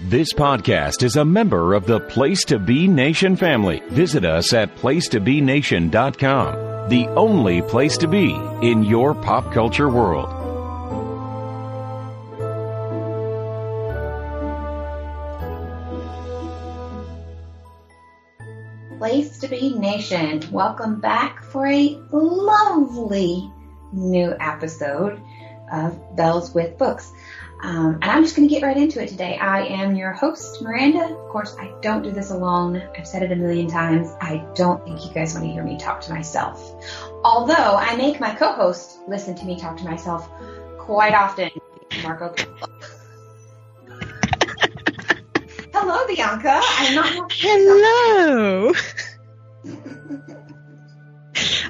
This podcast is a member of the Place to Be Nation family. Visit us at placetobenation.com, the only place to be in your pop culture world. Place to Be Nation, welcome back for a lovely new episode of Bells with Books. And I'm just going to get right into it today. I am your host, Miranda. Of course, I don't do this alone. I've said it a million times. I don't think you guys want to hear me talk to myself. Although I make my co-host listen to me talk to myself quite often. Marco. Hello, Bianca. I'm not. Hello.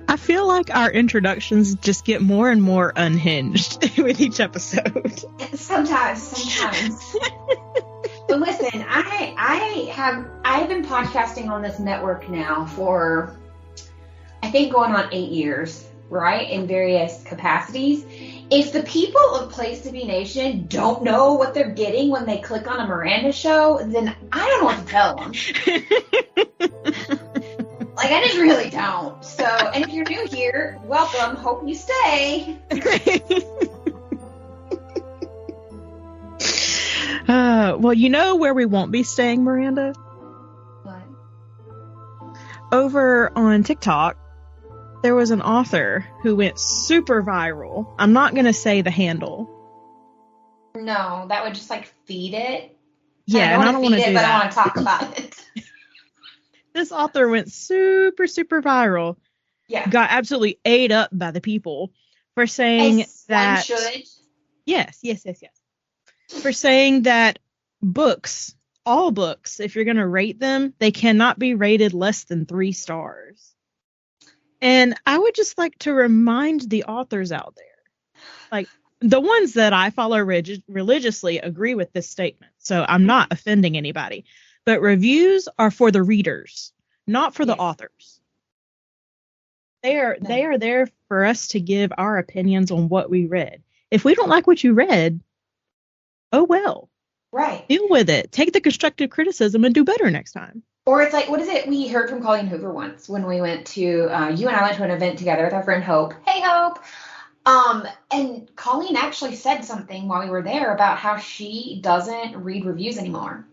I feel like our introductions just get more and more unhinged with each episode. Sometimes. But listen, I have been podcasting on this network now for, I think, going on 8 years, right? In various capacities. If the people of Place to Be Nation don't know what they're getting when they click on a Miranda show, then I don't know what to tell them. Like, I just really don't. So, and if you're new here, welcome. Hope you stay. Well, you know where we won't be staying, Miranda? What? Over on TikTok, there was an author who went super viral. I'm not going to say the handle. No, that would just, like, feed it. Yeah, I don't want to feed it, but that. I want to talk about it. This author went super viral. Yeah. Got absolutely ate up by the people for saying that. One should. Yes. For saying that books, all books, if you're going to rate them, they cannot be rated less than 3 stars. And I would just like to remind the authors out there, like the ones that I follow religiously agree with this statement. So I'm not offending anybody. But reviews are for the readers, not for the authors. They are there for us to give our opinions on what we read. If we don't like what you read, oh well. Right. Deal with it. Take the constructive criticism and do better next time. Or it's like, what is it? We heard from Colleen Hoover once when we went to, you and I went to an event together with our friend Hope. Hey, Hope. And Colleen actually said something while we were there about how she doesn't read reviews anymore.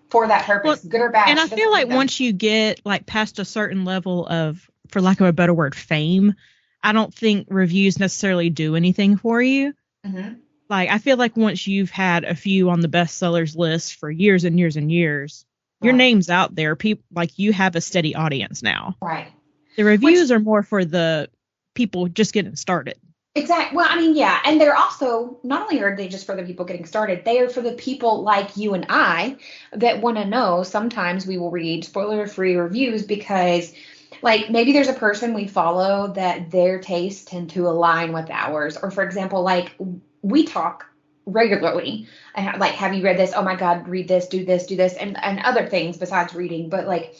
For that purpose, good or bad. And I feel like once you get like past a certain level of, for lack of a better word, fame, I don't think reviews necessarily do anything for you. Mm-hmm. Like, I feel like once you've had a few on the bestsellers list for years and years and years, your name's out there. People like you have a steady audience now. Right. The reviews are more for the people just getting started. Exactly. Well, I mean, yeah. And they're also, not only are they just for the people getting started, they are for the people like you and I that want to know. Sometimes we will read spoiler-free reviews because, like, maybe there's a person we follow that their tastes tend to align with ours. Or, for example, like, we talk regularly. Like, have you read this? Oh, my God, read this, do this, and other things besides reading. But, like,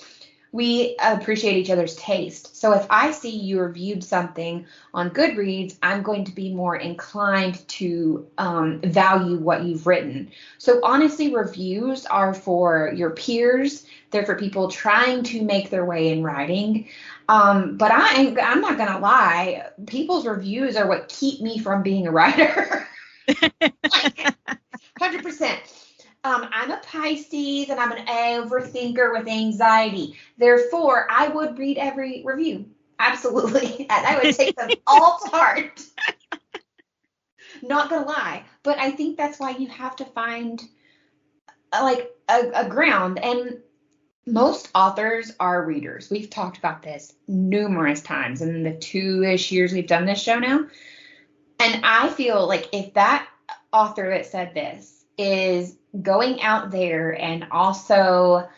we appreciate each other's taste. So if I see you reviewed something on Goodreads, I'm going to be more inclined to value what you've written. So honestly, reviews are for your peers. They're for people trying to make their way in writing. But I'm not going to lie. People's reviews are what keep me from being a writer. Like, 100%. I'm a Pisces and I'm an overthinker with anxiety. Therefore, I would read every review. Absolutely. And I would take them all to heart. Not gonna lie. But I think that's why you have to find a ground. And most authors are readers. We've talked about this numerous times in the 2-ish years we've done this show now. And I feel like if that author that said this is going out there and also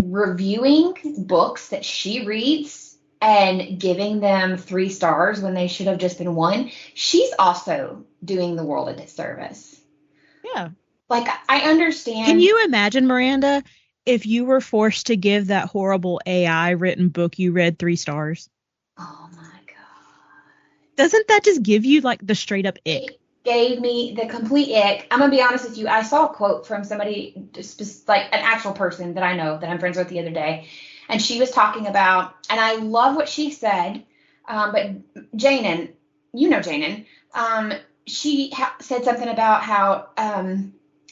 reviewing books that she reads and giving them 3 stars when they should have just been 1, she's also doing the world a disservice. Yeah. Like, I understand. Can you imagine, Miranda, if you were forced to give that horrible AI written book you read 3 stars? Oh my God. Doesn't that just give you like the straight up ick? gave me the complete ick. I'm gonna be honest with you. I saw a quote from somebody, like an actual person that I know that I'm friends with the other day, and she was talking about, and I love what she said. But Janen, you know Janen, she said something about how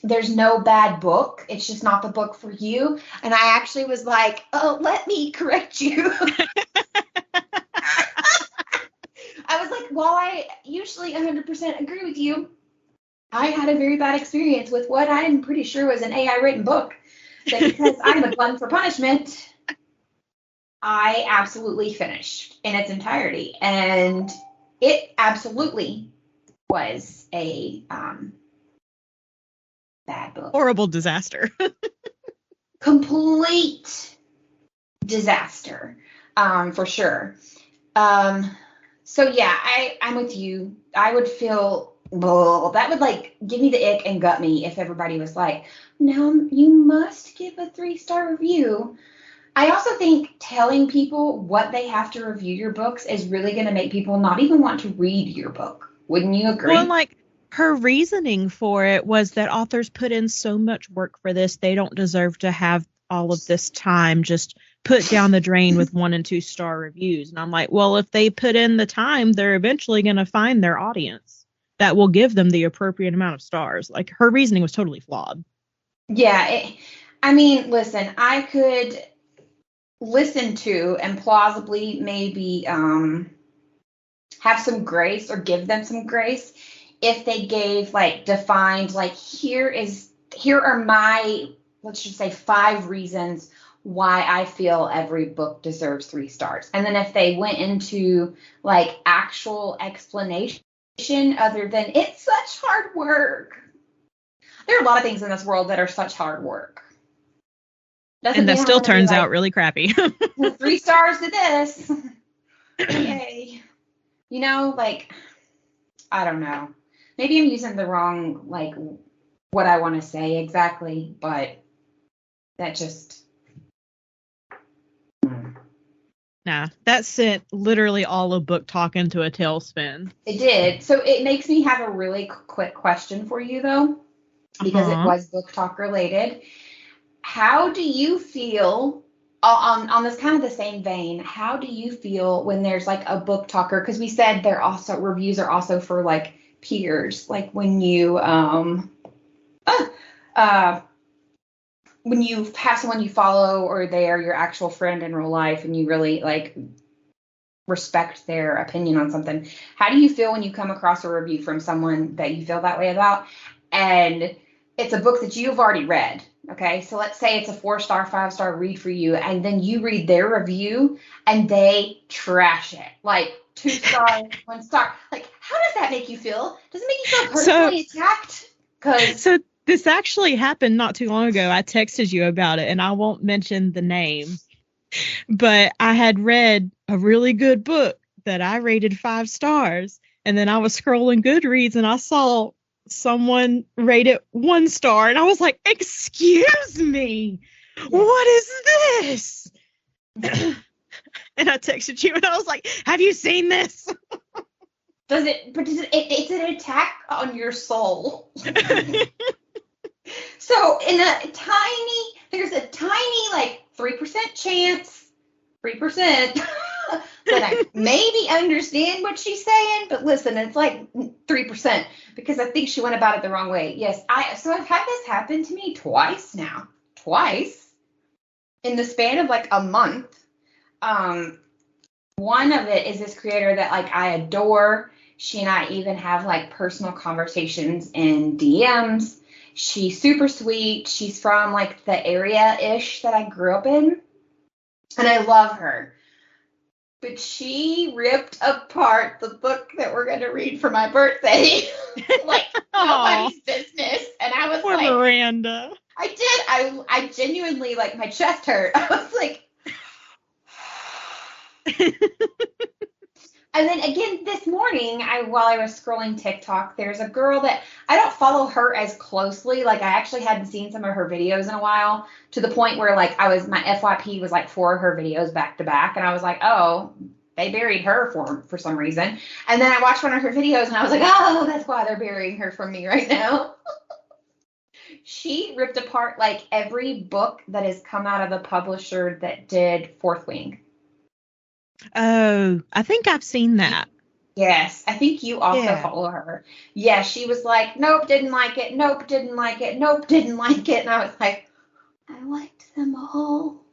there's no bad book. It's just not the book for you. And I actually was like, oh, let me correct you. I was like, while I usually 100% agree with you, I had a very bad experience with what I'm pretty sure was an AI written book. That because I'm a glutton for punishment, I absolutely finished in its entirety. And it absolutely was a bad book. Horrible disaster. Complete disaster, for sure. So yeah, I'm with you. I would feel, that would like give me the ick and gut me if everybody was like, now you must give a 3-star review. I also think telling people what they have to review your books is really going to make people not even want to read your book. Wouldn't you agree? Well, like, her reasoning for it was that authors put in so much work for this, they don't deserve to have all of this time just put down the drain with 1 and 2-star reviews. And I'm like, well, if they put in the time, they're eventually going to find their audience that will give them the appropriate amount of stars. Like, her reasoning was totally flawed. Yeah. I mean, listen, I could listen to and plausibly maybe have some grace or give them some grace if they gave like defined, like, here are my, let's just say 5 reasons why I feel every book deserves 3 stars. And then if they went into like actual explanation other than it's such hard work. There are a lot of things in this world that are such hard work. And that still turns out really crappy. 3 stars to this. Yay. You know, like, I don't know. Maybe I'm using the wrong, like, what I want to say exactly, but that just... Nah, that sent literally all of book talk into a tailspin. It did. So it makes me have a really quick question for you, though, because it was book talk related. How do you feel, on this kind of the same vein, how do you feel when there's like a book talker? Because we said they're also, reviews are also for like peers, like when you when you have someone you follow or they are your actual friend in real life and you really like respect their opinion on something. How do you feel when you come across a review from someone that you feel that way about and it's a book that you've already read? Okay, so let's say it's a 4-star, 5-star read for you, and then you read their review and they trash it. Like 2 stars, 1 star. Like, how does that make you feel? Does it make you feel personally attacked? So this actually happened not too long ago. I texted you about it, and I won't mention the name. But I had read a really good book that I rated 5 stars, and then I was scrolling Goodreads, and I saw someone rate it 1 star, and I was like, excuse me, what is this? And I texted you, and I was like, have you seen this? It's an attack on your soul. So there's a tiny like 3% chance, 3%, that I maybe understand what she's saying, but listen, it's like 3% because I think she went about it the wrong way. Yes, so I've had this happen to me twice now. Twice in the span of like a month. One of it is this creator that like I adore. She and I even have like personal conversations in DMs. She's super sweet. She's from like the area-ish that I grew up in. And I love her. But she ripped apart the book that we're going to read for my birthday. Like nobody's business. And I was Poor like, Miranda. I did. I genuinely, like, my chest hurt. I was like, and then again this morning, while I was scrolling TikTok, there's a girl that I don't follow her as closely. Like, I actually hadn't seen some of her videos in a while, to the point where like my FYP was like 4 of her videos back to back, and I was like, oh, they buried her for some reason. And then I watched one of her videos and I was like, oh, that's why they're burying her from me right now. She ripped apart like every book that has come out of the publisher that did Fourth Wing. Oh, I think I've seen that. Yes, I think you also follow her. Yeah, she was like, nope, didn't like it. Nope, didn't like it. Nope, didn't like it. And I was like, I liked them all.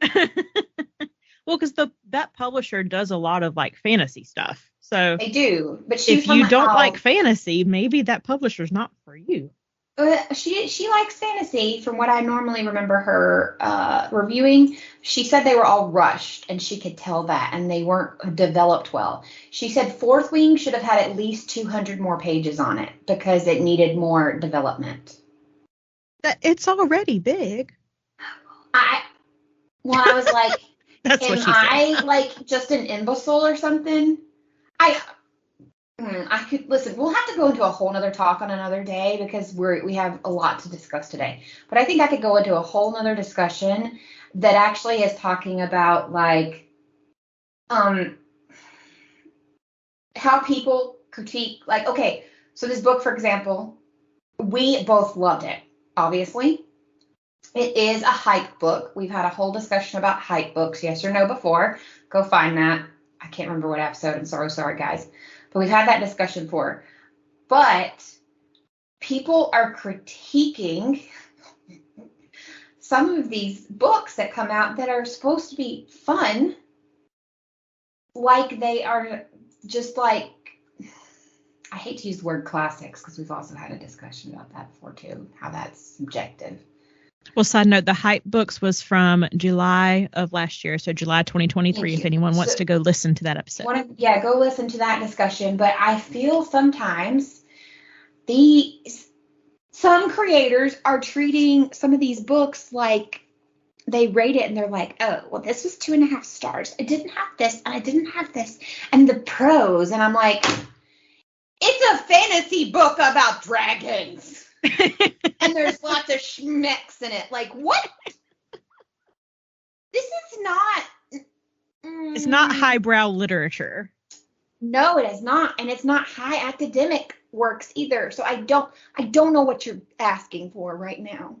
Well, because that publisher does a lot of like fantasy stuff. So they do, but if you don't like fantasy, maybe that publisher's not for you. She likes fantasy. From what I normally remember her reviewing, she said they were all rushed, and she could tell that, and they weren't developed well. She said Fourth Wing should have had at least 200 more pages on it because it needed more development. It's already big. I was like, that's what she said. I like just an imbecile or something? I could listen. We'll have to go into a whole nother talk on another day because we have a lot to discuss today. But I think I could go into a whole nother discussion that actually is talking about like how people critique. Like, okay, so this book, for example, we both loved it. Obviously, it is a hype book. We've had a whole discussion about hype books, yes or no, before. Go find that. I can't remember what episode. I'm sorry, guys. But we've had that discussion before. But people are critiquing some of these books that come out that are supposed to be fun, like they are just like, I hate to use the word classics because we've also had a discussion about that before too, how that's subjective. Well, side note, the hype books was from July of last year, so July 2023, if anyone wants to go listen to that episode. Go listen to that discussion. But I feel sometimes some creators are treating some of these books like they rate it and they're like, oh, well, this was 2.5 stars. I didn't have this and I didn't have this. And the pros, and I'm like, it's a fantasy book about dragons. And there's lots of schmecks in it. Like, what? This is not... It's not highbrow literature. No, it is not. And it's not high academic works either. So I don't know what you're asking for right now.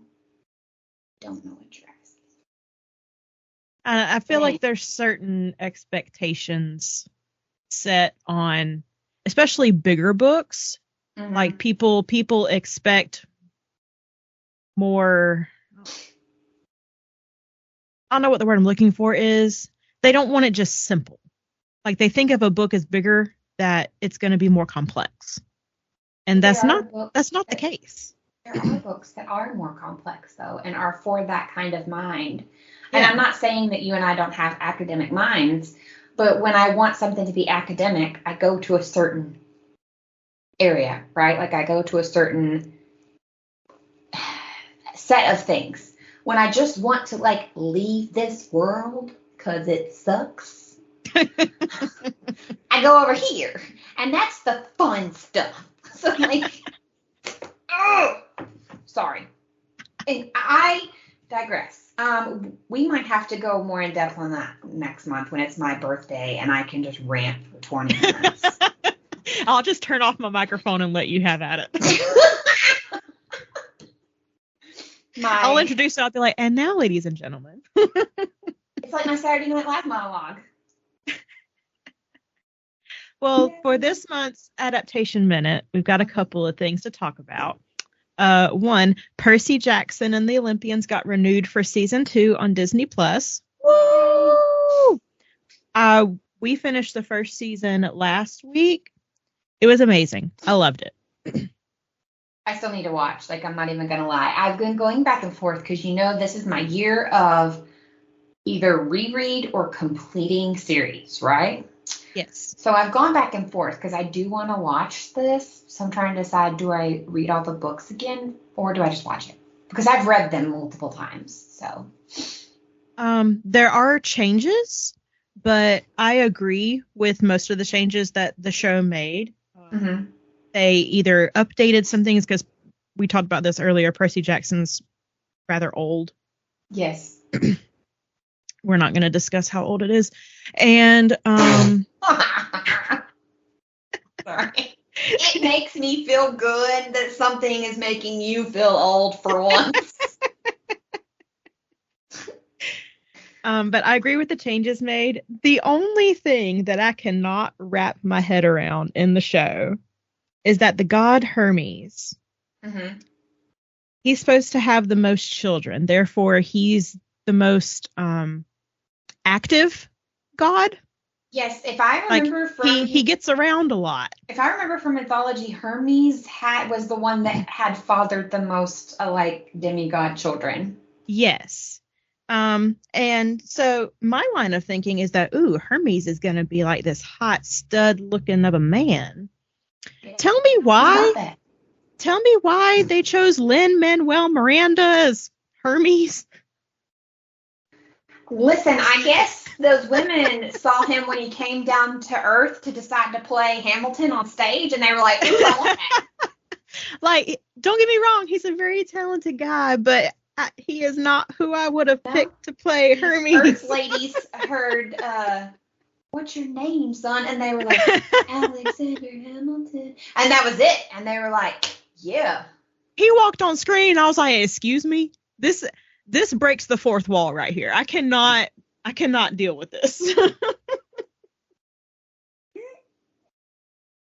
Don't know what you're asking for. I feel like there's certain expectations set on, especially bigger books. Mm-hmm. Like people expect more. I don't know what the word I'm looking for is. They don't want it just simple. Like they think if a book is bigger that it's going to be more complex, and that's not the case. There are books that are more complex though, and are for that kind of mind. Yeah. And I'm not saying that you and I don't have academic minds, but when I want something to be academic, I go to a certain area, right? Like I go to a certain set of things. When I just want to like leave this world because it sucks, I go over here, and that's the fun stuff. So like, sorry, and I digress. We might have to go more in depth on that next month when it's my birthday, and I can just rant for 20 minutes. I'll just turn off my microphone and let you have at it. I'll introduce it. I'll be like, and now, ladies and gentlemen. It's like my Saturday Night Live monologue. Well, for this month's Adaptation Minute, we've got a couple of things to talk about. One, Percy Jackson and the Olympians got renewed for season 2 on Disney+. Woo! We finished the first season last week. It was amazing. I loved it. I still need to watch. Like, I'm not even going to lie. I've been going back and forth because, this is my year of either reread or completing series, right? Yes. So I've gone back and forth because I do want to watch this. So I'm trying to decide, do I read all the books again or do I just watch it? Because I've read them multiple times. So there are changes, but I agree with most of the changes that the show made. Mm-hmm. They either updated some things because we talked about this earlier. Percy Jackson's rather old. Yes. We're not going to discuss how old it is. And sorry. It makes me feel good that something is making you feel old for once. But I agree with the changes made. The only thing that I cannot wrap my head around in the show is that the god Hermes, he's supposed to have the most children. Therefore, he's the most active god. Yes, if I remember he gets around a lot. If I remember from mythology, Hermes was the one that had fathered the most demigod children. Yes. And so my line of thinking is that, Hermes is going to be like this hot stud looking of a man. Yeah. Tell me why they chose Lin-Manuel Miranda as Hermes. Listen, I guess those women saw him when he came down to Earth to decide to play Hamilton on stage, and they were like, "Ooh, I want that." Don't get me wrong, he's a very talented guy, but he is not who I would have picked to play Hermes. Earth ladies heard, "What's your name, son?" And they were like, "Alexander Hamilton," and that was it. And they were like, "Yeah." He walked on screen. I was like, "Excuse me, this breaks the fourth wall right here. I cannot deal with this."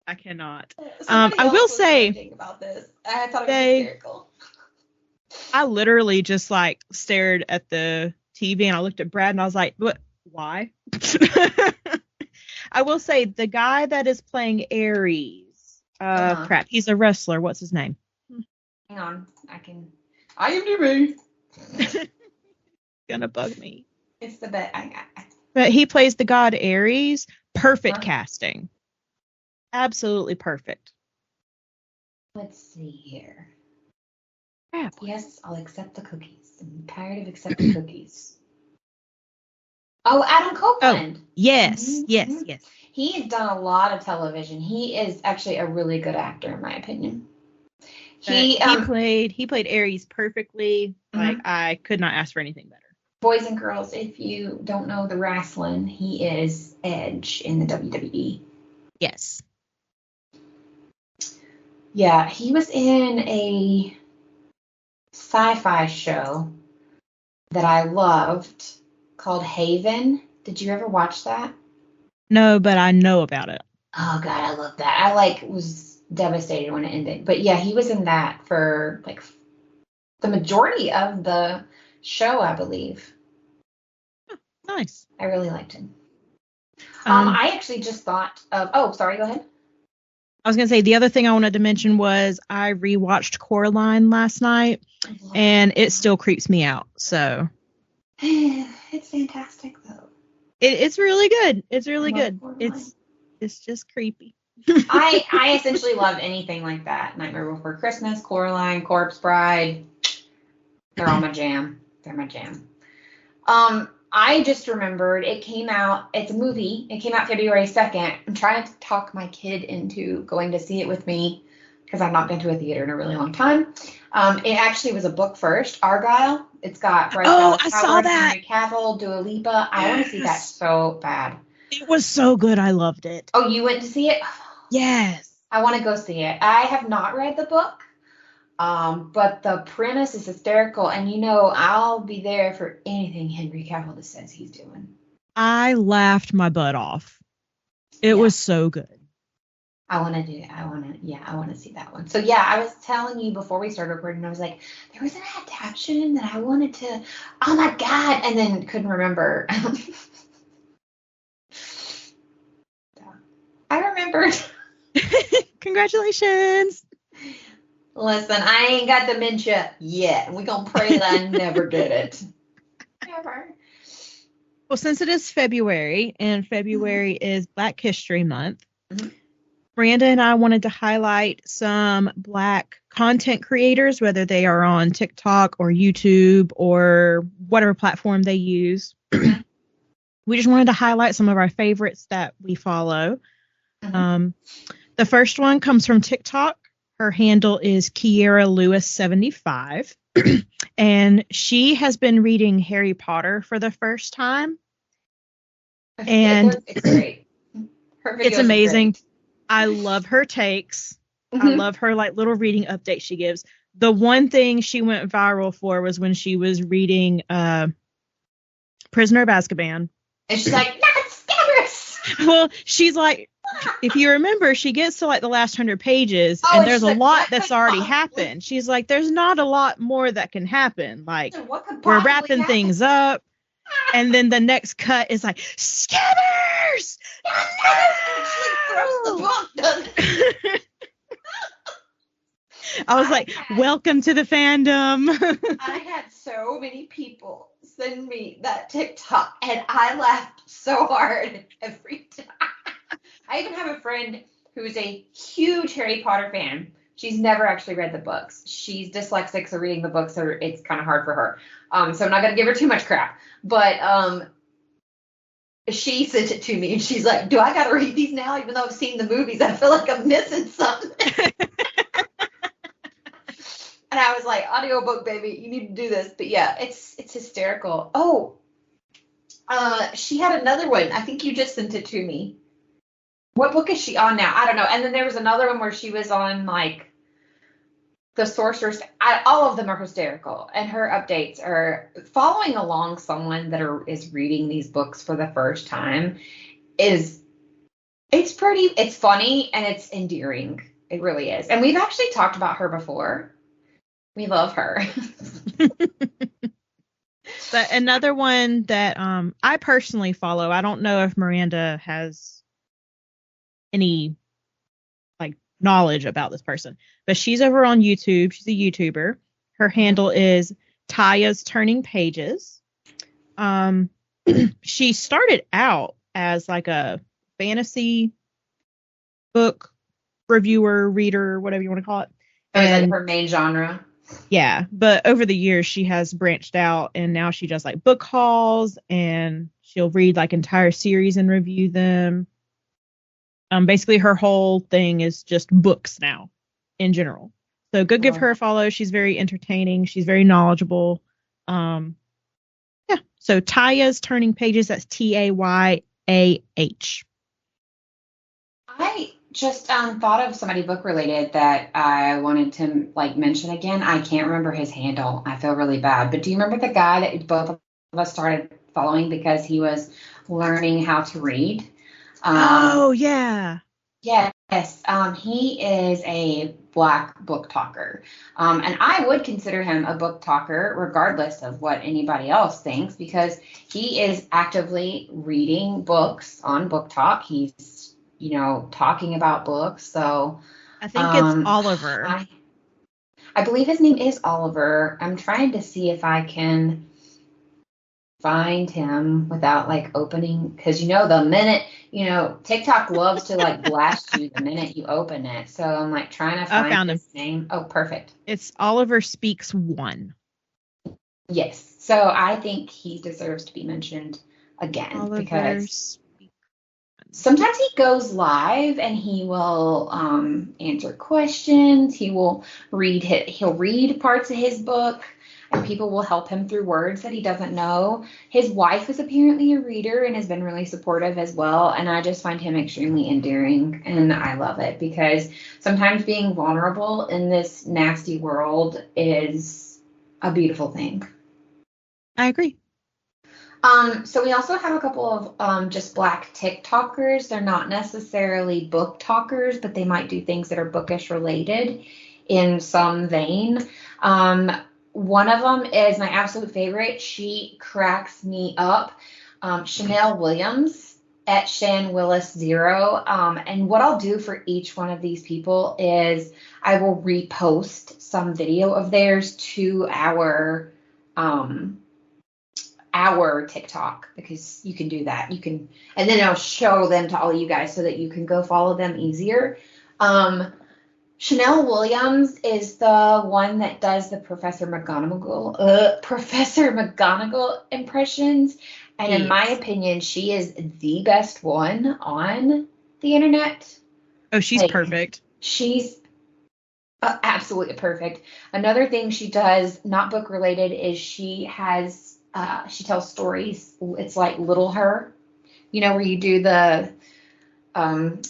I cannot. I will say about this. I thought it was hysterical. I literally just stared at the TV and I looked at Brad and I was like, "What? Why?" I will say the guy that is playing Ares, crap, he's a wrestler. What's his name? Hang on, IMDb. Gonna bug me. It's the bet. But he plays the god Ares. Perfect casting. Absolutely perfect. Let's see here. Crap. Yes, I'll accept the cookies. I'm tired of accepting cookies. Oh, Adam Copeland. Oh, yes, yes. He's done a lot of television. He is actually a really good actor, in my opinion. He played Ares perfectly. I could not ask for anything better. Boys and girls, if you don't know the wrestling, he is Edge in the WWE. Yes. Yeah, he was in a sci-fi show that I loved called Haven. Did you ever watch that? No, but I know about it. Oh God, I love that. I was devastated when it ended. But yeah, he was in that for the majority of the show, I believe. Oh, nice. I really liked him. I actually just thought of. Oh, sorry. Go ahead. I was gonna say the other thing I wanted to mention was I rewatched Coraline last night, and it still creeps me out. So it's fantastic though. It's really good. It's really good. Coraline. It's just creepy. I essentially love anything like that. Nightmare Before Christmas, Coraline, Corpse Bride. They're all my jam. They're my jam. I just remembered it came out. It's a movie. It came out February 2nd. I'm trying to talk my kid into going to see it with me because I've not been to a theater in a really long time. It actually was a book first. Argyle. It's got Bryce Dallas I saw that. Henry Cavill, Dua Lipa. I want to see that so bad. It was so good. I loved it. Oh, you went to see it? Yes. I want to go see it. I have not read the book. But the premise is hysterical, and I'll be there for anything Henry Cavill says he's doing. I laughed my butt off. It was so good. I want to do it. I want to see that one. So yeah, I was telling you before we started recording, I was like, there was an adaptation that I wanted to, oh my God, and then couldn't remember. I remembered. Congratulations. Listen, I ain't got dementia yet. We're going to pray that I never get it. Never. Well, since it is February, and February is Black History Month, Miranda and I wanted to highlight some Black content creators, whether they are on TikTok or YouTube or whatever platform they use. We just wanted to highlight some of our favorites that we follow. The first one comes from TikTok. Her handle is Kiera Lewis 75. And she has been reading Harry Potter for the first time. And it's great. Her videos it's amazing. are great. I love her takes. I Mhm. love her like little reading updates she gives. The one thing she went viral for was when she was reading Prisoner of Azkaban. And she's like, not scammers. Well, she's like, if you remember, she gets to like the last 100 pages, Oh, and and there's she's a like, lot what that's could already possibly- happened. She's like, there's not a lot more that can happen. Like, What could we're possibly wrapping happen? things up. And then the next cut is like, scammers! She throws the book, doesn't it? I was like, welcome to the fandom. I had so many people send me that TikTok, and I laughed so hard every time. I even have a friend who's a huge Harry Potter fan. She's never actually read the books. She's dyslexic, so reading the books it's kind of hard for her. So I'm not gonna give her too much crap. But she sent it to me, and she's like, "Do I gotta read these now? Even though I've seen the movies, I feel like I'm missing something." And I was like, audiobook, baby, you need to do this. But yeah, it's hysterical. Oh, she had another one. I think you just sent it to me. What book is she on now? I don't know. And then there was another one where she was on like the Sorcerer's. All of them are hysterical. And her updates are following along someone that is reading these books for the first time it's funny, and it's endearing. It really is. And we've actually talked about her before. We love her. But another one that I personally follow, I don't know if Miranda has any like knowledge about this person, but she's over on YouTube. She's a YouTuber. Her handle is Talia's Turning Pages. She started out as like a fantasy book reviewer, reader, whatever you want to call it. And her main genre. Yeah, but over the years she has branched out, and now she does like book hauls, and she'll read like entire series and review them. Basically her whole thing is just books now in general. So go give her a follow. She's very entertaining. She's very knowledgeable. Yeah. So Talia's Turning Pages. That's Tayah. I just thought of somebody book related that I wanted to like mention again. I can't remember his handle. I feel really bad. But do you remember the guy that both of us started following because he was learning how to read? Oh yeah. Yes. He is a Black book talker. And I would consider him a book talker regardless of what anybody else thinks, because he is actively reading books on Book Talk. He's talking about books. So I think it's Oliver. I believe his name is Oliver. I'm trying to see if I can find him without like opening, because the minute TikTok loves to like blast you the minute you open it. So I'm like trying to find his name. Oh, perfect. It's Oliver Speaks 1. Yes. So I think he deserves to be mentioned again because sometimes he goes live and he will answer questions. He'll read parts of his book, and people will help him through words that he doesn't know. His wife is apparently a reader and has been really supportive as well. And I just find him extremely endearing, and I love it because sometimes being vulnerable in this nasty world is a beautiful thing. I agree. So we also have a couple of just Black TikTokers. They're not necessarily book talkers, but they might do things that are bookish related in some vein. One of them is my absolute favorite. She cracks me up. Chanel Williams at Shan Willis 0. And what I'll do for each one of these people is I will repost some video of theirs to our TikTok, because you can do that. And then I'll show them to all you guys so that you can go follow them easier. Chanel Williams is the one that does the Professor McGonagall impressions. And in my opinion, she is the best one on the internet. Oh, she's perfect. She's Absolutely perfect. Another thing she does, not book related, is she tells stories. It's like Little Her, where you do the um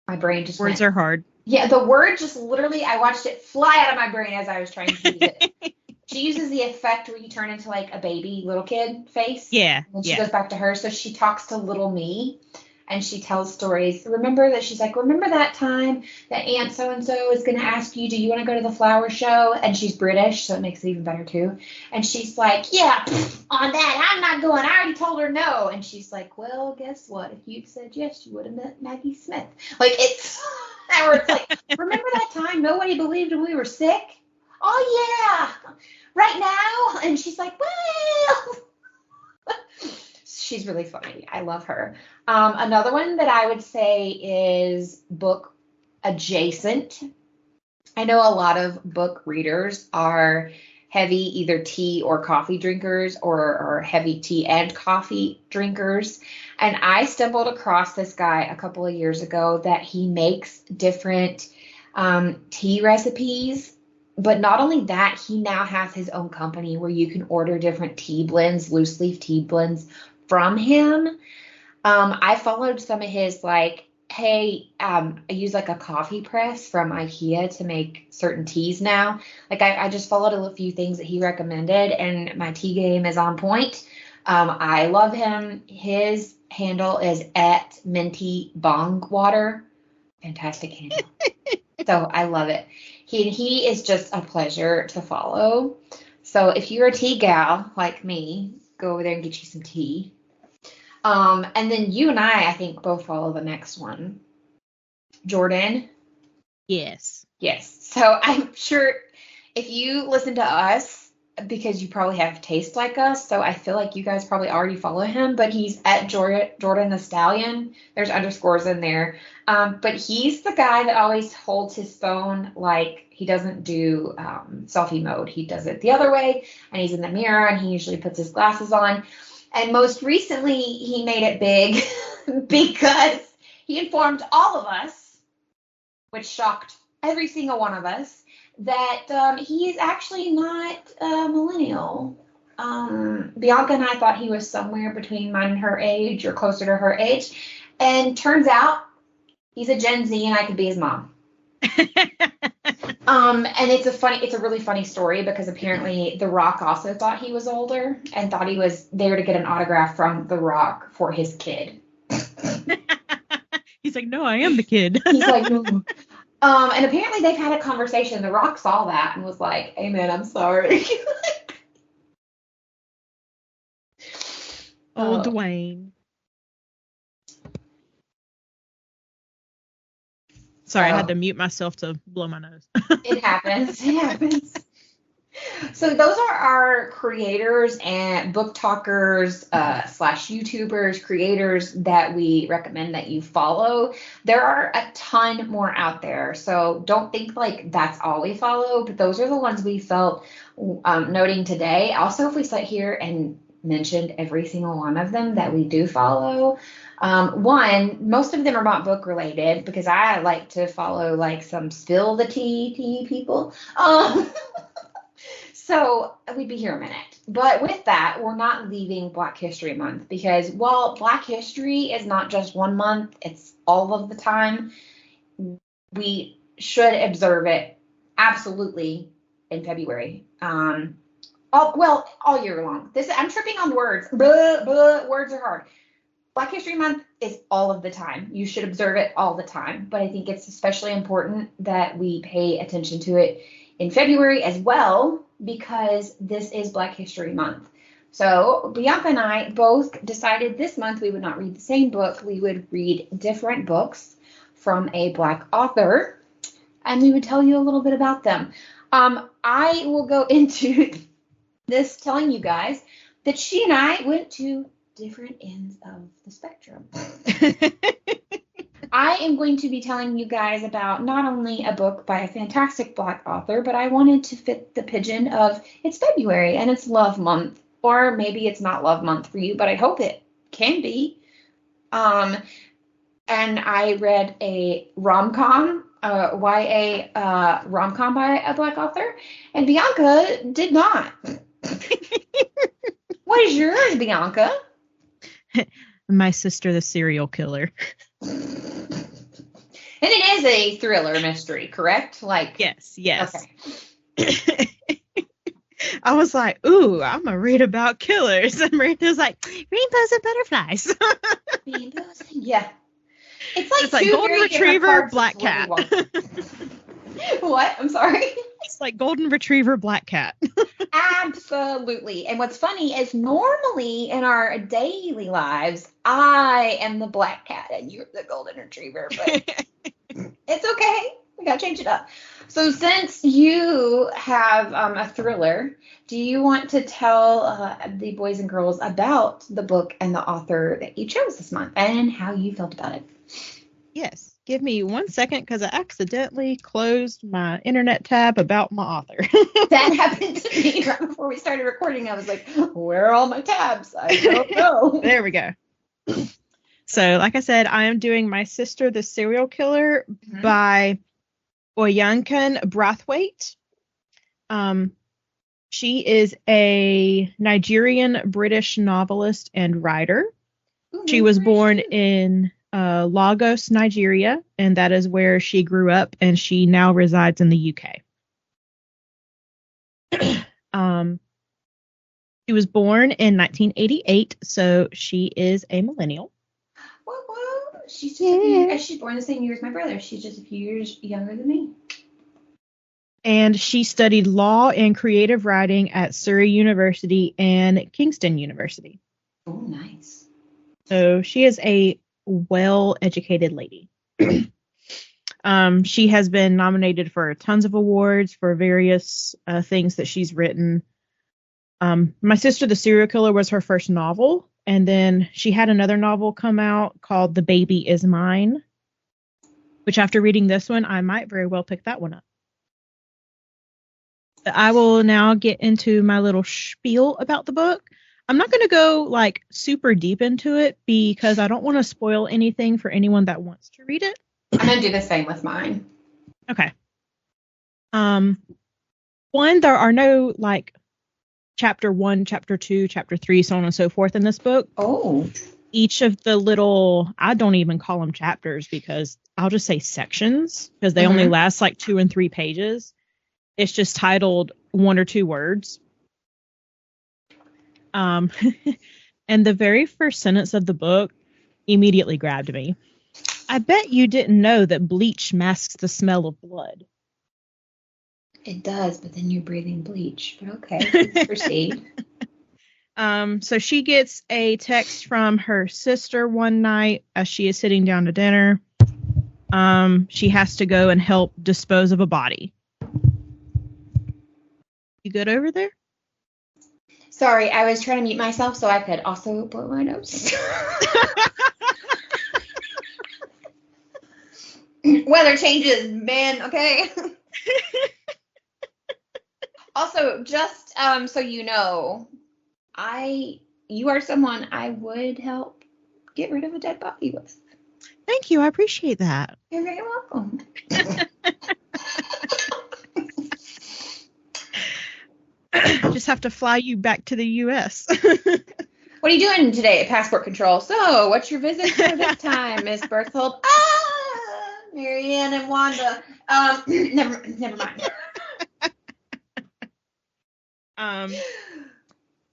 my brain just Words went. are hard. Yeah, the word just literally, I watched it fly out of my brain as I was trying to use it. She uses the effect where you turn into like a baby little kid face. Yeah. And she goes back to her. So she talks to little me and she tells stories. Remember that time that Aunt so-and-so is going to ask you, do you want to go to the flower show? And she's British, so it makes it even better too. And she's like, yeah, on that, I'm not going. I already told her no. And she's like, well, guess what? If you'd said yes, you would have met Maggie Smith. Like it's, or it's like, remember that time nobody believed when we were sick? Oh, yeah. Right now? And she's like, well. She's really funny. I love her. Another one that I would say is book adjacent. I know a lot of book readers are heavy either tea or coffee drinkers or heavy tea and coffee drinkers. And I stumbled across this guy a couple of years ago that he makes different tea recipes. But not only that, he now has his own company where you can order different tea blends, loose leaf tea blends from him. I followed some of his like, hey, I use like a coffee press from IKEA to make certain teas now. Like I just followed a few things that he recommended and my tea game is on point. I love him. His handle is at Minty Bong Water. Fantastic handle. So I love it. He is just a pleasure to follow. So if you're a tea gal like me, go over there and get you some tea. And then you and I think, both follow the next one. Jordan? Yes. Yes. So I'm sure if you listen to us, because you probably have taste like us, so I feel like you guys probably already follow him, but he's at Jordan the Stallion. There's underscores in there. But he's the guy that always holds his phone like he doesn't do selfie mode. He does it the other way, and he's in the mirror, and he usually puts his glasses on. And most recently, he made it big because he informed all of us, which shocked every single one of us, that he is actually not a millennial. Bianca and I thought he was somewhere between mine and her age or closer to her age. And turns out he's a Gen Z and I could be his mom. And it's a really funny story because apparently The Rock also thought he was older and thought he was there to get an autograph from The Rock for his kid. He's like, no, I am the kid. He's like, no. And apparently they've had a conversation. The Rock saw that and was like, hey man, I'm sorry. Old Dwayne. Sorry, I had to mute myself to blow my nose. It happens. It happens. So those are our creators and book talkers / YouTubers, creators that we recommend that you follow. There are a ton more out there. So don't think like that's all we follow, but those are the ones we felt noting today. Also, if we sat here and mentioned every single one of them that we do follow, most of them are not book related because I like to follow like some spill the tea people. So we'd be here a minute. But with that, we're not leaving Black History Month because while Black History is not just 1 month, it's all of the time, we should observe it absolutely in February. All year long. I'm tripping on words. Words are hard. Black History Month is all of the time. You should observe it all the time. But I think it's especially important that we pay attention to it in February as well, because this is Black History Month. So Bianca and I both decided this month we would not read the same book. We would read different books from a Black author, and we would tell you a little bit about them. I will go into this telling you guys that she and I went to different ends of the spectrum. I am going to be telling you guys about not only a book by a fantastic Black author, but I wanted to fit the pigeon of it's February and it's love month, or maybe it's not love month for you, but I hope it can be. And I read a rom-com. YA rom-com by a Black author, and Bianca did not. What is yours, Bianca? My Sister, the Serial Killer. And it is a thriller mystery, correct? Like, yes. Okay. I was like, ooh, I'm going to read about killers. And Marina's like, rainbows and butterflies. Rainbows? Yeah. It's like Golden Retriever, Black Cat. What? I'm sorry. It's like Golden Retriever, Black Cat. Absolutely. And what's funny is normally in our daily lives, I am the Black Cat and you're the Golden Retriever, but it's okay. We got to change it up. So since you have a thriller, do you want to tell the boys and girls about the book and the author that you chose this month and how you felt about it? Yes. Give me 1 second because I accidentally closed my internet tab about my author. That happened to me right before we started recording. I was like, where are all my tabs? I don't know. There we go. So, like I said, I am doing My Sister, the Serial Killer by Oyinkan Braithwaite. She is a Nigerian British novelist and writer. Ooh, she was born in Lagos, Nigeria, and that is where she grew up, and she now resides in the UK. She was born in 1988, so she is a millennial. Well, she's just she's born the same year as my brother. She's just a few years younger than me. And she studied law and creative writing at Surrey University and Kingston University. Oh, nice. So she is a well-educated lady. She has been nominated for tons of awards for various things that she's written. My Sister, the Serial Killer was her first novel, and then she had another novel come out called The Baby Is Mine, which after reading this one, I might very well pick that one up. I will now get into my little spiel about the book. I'm not going to go like super deep into it because I don't want to spoil anything for anyone that wants to read it. I'm going to do the same with mine. Okay. One, there are no like chapter 1, chapter 2, chapter 3, so on and so forth in this book. Oh. Each of the little, I don't even call them chapters because I'll just say sections because they only last like 2 and 3 pages. It's just titled 1 or 2 words. And the very first sentence of the book immediately grabbed me. I bet you didn't know that bleach masks the smell of blood. It does, but then you're breathing bleach. But okay, let's proceed. So she gets a text from her sister one night as she is sitting down to dinner. She has to go and help dispose of a body. You good over there? Sorry, I was trying to mute myself so I could also blow my nose. Weather changes, man, okay? Also, just so you know, you are someone I would help get rid of a dead body with. Thank you, I appreciate that. You're very welcome. Just have to fly you back to the U.S. What are you doing today at passport control? So, what's your visit for this time, Miss Berthold? Marianne and Wanda. Never mind.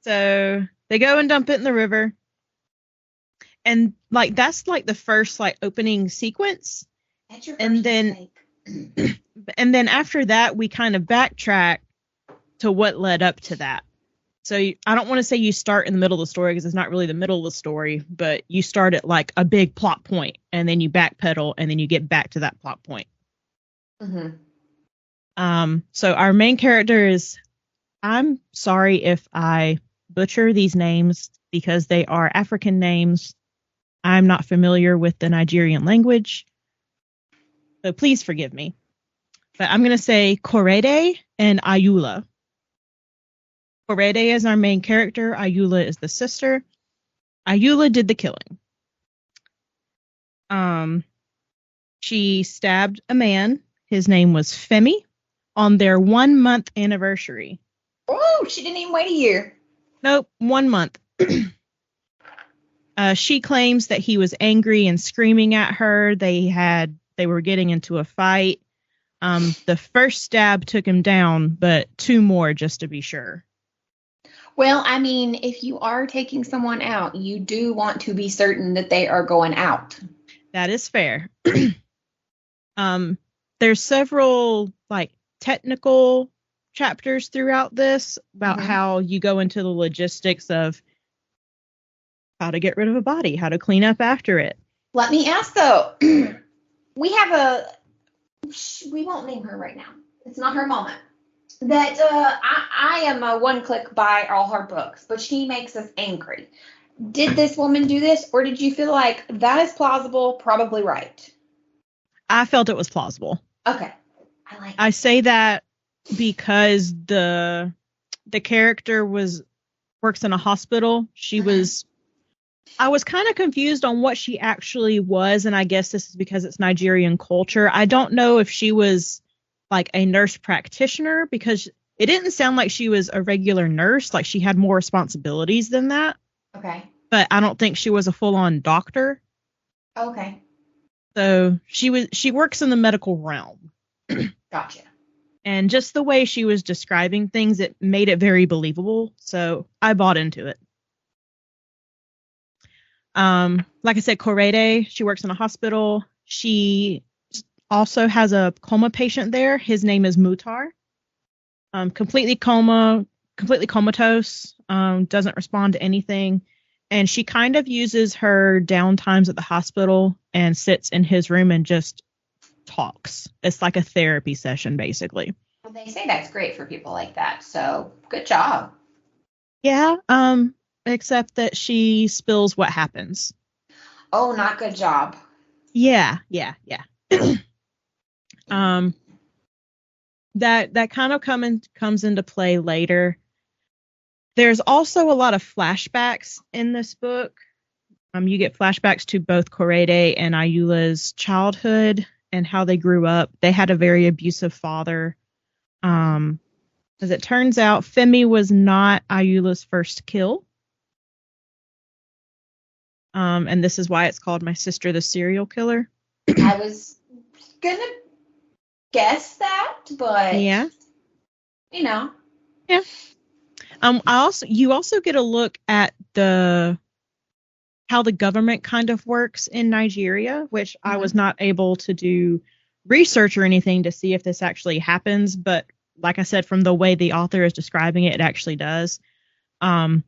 So they go and dump it in the river, and like that's like the first like opening sequence. That's your first mistake. And then after that, we kind of backtrack to what led up to that. So I don't want to say you start in the middle of the story because it's not really the middle of the story, but you start at like a big plot point and then you backpedal and then you get back to that plot point. So our main character is, I'm sorry if I butcher these names because they are African names. I'm not familiar with the Nigerian language, so please forgive me. But I'm going to say Korede and Ayula. Korede is our main character. Ayula is the sister. Ayula did the killing. She stabbed a man. His name was Femi on their 1 month anniversary. Oh, she didn't even wait a year. Nope, 1 month. She claims that he was angry and screaming at her. They were getting into a fight. The first stab took him down, but 2 more just to be sure. Well, I mean, if you are taking someone out, you do want to be certain that they are going out. That is fair. There's several technical chapters throughout this about how you go into the logistics of how to get rid of a body, how to clean up after it. Let me ask though, we won't name her right now. It's not her moment. That I am a one-click buy all her books, but she makes us angry. Did this woman do this, or did you feel like that is plausible, probably right? I felt it was plausible. Okay. I say that because the character works in a hospital. I was kind of confused on what she actually was, and I guess this is because it's Nigerian culture. I don't know if she was like a nurse practitioner, because it didn't sound like she was a regular nurse. Like, she had more responsibilities than that. Okay. But I don't think she was a full-on doctor. Okay. So she works in the medical realm. Gotcha. And just the way she was describing things, it made it very believable. So I bought into it. Like I said, Korede, she works in a hospital. She also has a coma patient there. His name is Mutar. Completely comatose. Doesn't respond to anything. And she kind of uses her downtimes at the hospital and sits in his room and just talks. It's like a therapy session, basically. Well, they say that's great for people like that. So good job. Yeah. Except that she spills what happens. Oh, not good job. Yeah. That kind of comes into play later. There's also a lot of flashbacks in this book. You get flashbacks to both Korede and Ayula's childhood and how they grew up. They had a very abusive father. As it turns out, Femi was not Ayula's first kill. And this is why it's called My Sister the Serial Killer. I was gonna guess that, but yeah, Yeah. You also get a look at how the government kind of works in Nigeria, which I was not able to do research or anything to see if this actually happens, but like I said, from the way the author is describing it, it actually does. The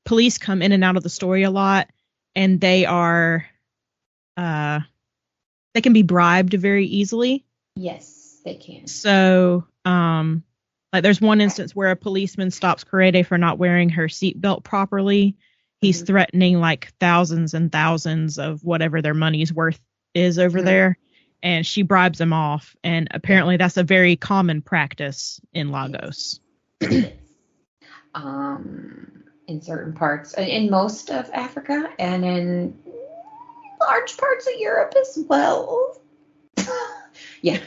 police come in and out of the story a lot, and they can be bribed very easily. Yes, they can. So, there's one instance where a policeman stops Korede for not wearing her seatbelt properly. He's threatening like thousands and thousands of whatever their money's worth is over there, and she bribes him off. And apparently that's a very common practice in Lagos. In certain parts, in most of Africa, and in large parts of Europe as well. Yeah.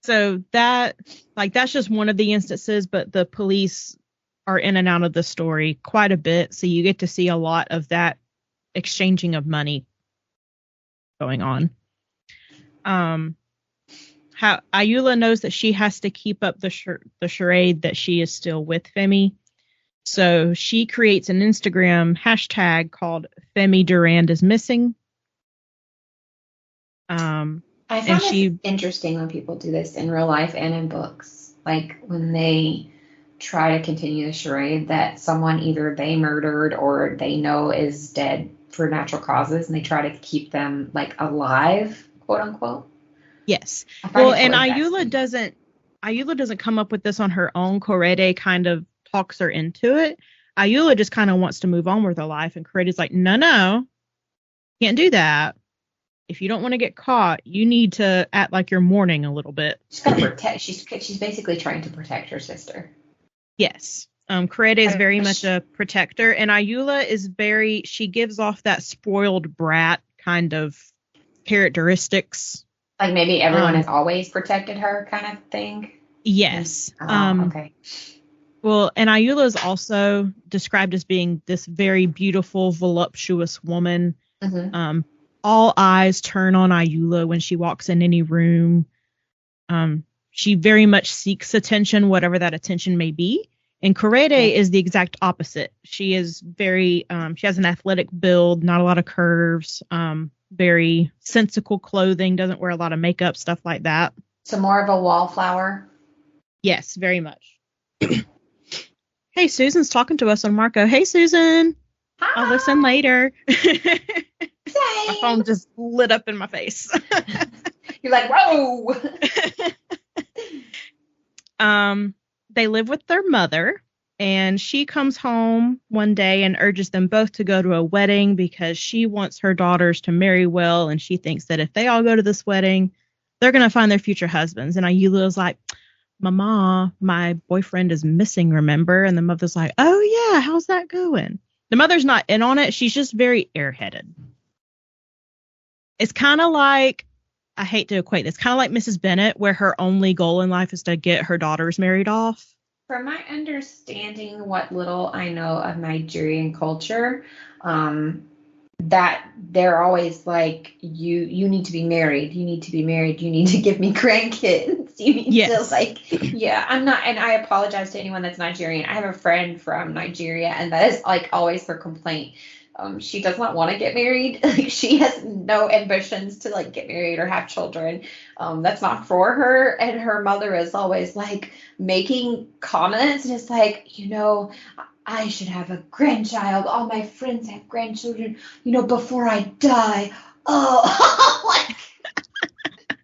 So that's just one of the instances, but the police are in and out of the story quite a bit. So you get to see a lot of that exchanging of money going on. How Ayula knows that she has to keep up the charade that she is still with Femi. So she creates an Instagram hashtag called Femi Durand is missing. I find it interesting when people do this in real life and in books. Like when they try to continue the charade that someone either they murdered or they know is dead for natural causes, and they try to keep them like alive, quote unquote. Yes. Well, and Ayula doesn't come up with this on her own. Korede kind of talks her into it. Ayula just kind of wants to move on with her life, and Korede's like, no, can't do that. If you don't want to get caught, you need to act like you're mourning a little bit. She's got to protect. She's basically trying to protect her sister. Yes. Kurede is very much a protector, and Ayula is she gives off that spoiled brat kind of characteristics. Like maybe everyone has always protected her kind of thing? Yes. Okay. Well, and Ayula is also described as being this very beautiful, voluptuous woman. Mm-hmm. All eyes turn on Ayula when she walks in any room. She very much seeks attention, whatever that attention may be. And Kurede is the exact opposite. She is very, she has an athletic build, not a lot of curves, very sensical clothing, doesn't wear a lot of makeup, stuff like that. So more of a wallflower? Yes, very much. Hey, Susan's talking to us on Marco. Hey, Susan. Hi. I'll listen later. Same. My phone just lit up in my face. You're like, whoa. They live with their mother, and she comes home one day and urges them both to go to a wedding because she wants her daughters to marry well, and she thinks that if they all go to this wedding, they're going to find their future husbands. And Ayula is like, Mama, my boyfriend is missing, remember? And the mother's like, oh yeah, how's that going? The mother's not in on it. She's just very airheaded. It's kind of like, I hate to equate this, kind of like Mrs. Bennet, where her only goal in life is to get her daughters married off. From my understanding, what little I know of Nigerian culture, that they're always like, you need to be married, you need to be married, you need to give me grandkids, you need to like, yeah, I'm not, and I apologize to anyone that's Nigerian. I have a friend from Nigeria, and that is like always her complaint. She does not want to get married. Like, she has no ambitions to like get married or have children. That's not for her. And her mother is always like making comments, and it's like, I should have a grandchild. All my friends have grandchildren, before I die. Oh,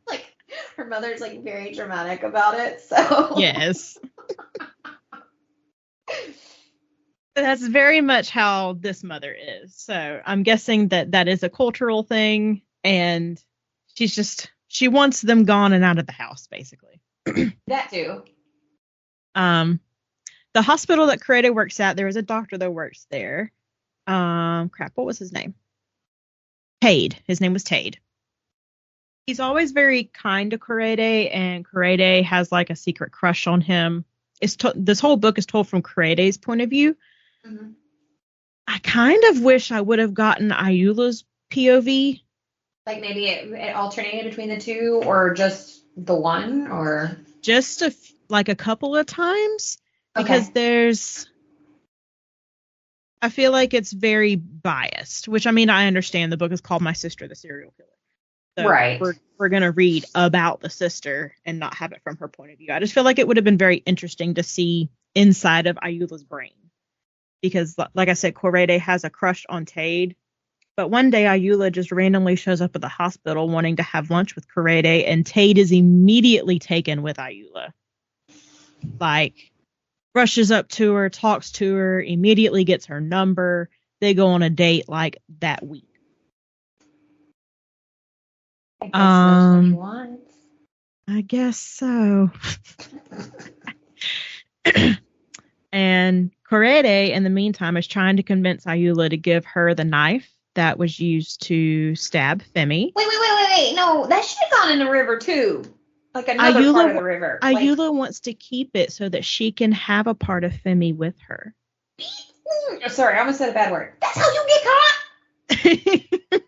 like her mother's like very dramatic about it. So yes. That's very much how this mother is. So I'm guessing that is a cultural thing, and she wants them gone and out of the house, basically. That too. The hospital that Kurede works at, there is a doctor that works there. What was his name? Tade. His name was Tade. He's always very kind to Kurede, and Kurede has like a secret crush on him. This whole book is told from Kurede's point of view. Mm-hmm. I kind of wish I would have gotten Ayula's POV. Like maybe it alternated between the two, or just the one, or just a couple of times, because I feel like it's very biased, which I mean, I understand the book is called My Sister, the Serial Killer. So right. We're going to read about the sister and not have it from her point of view. I just feel like it would have been very interesting to see inside of Ayula's brain. Because, like I said, Kurede has a crush on Tade. But one day, Ayula just randomly shows up at the hospital wanting to have lunch with Kurede, and Tade is immediately taken with Ayula. Like, rushes up to her, talks to her, immediately gets her number. They go on a date, like, that week. I guess that's what he wants. I guess so. And Kurede, in the meantime, is trying to convince Ayula to give her the knife that was used to stab Femi. Wait. No, that should have gone in the river, too. Like another part of the river. Ayula wants to keep it so that she can have a part of Femi with her. Sorry, I almost said a bad word. That's how you get caught?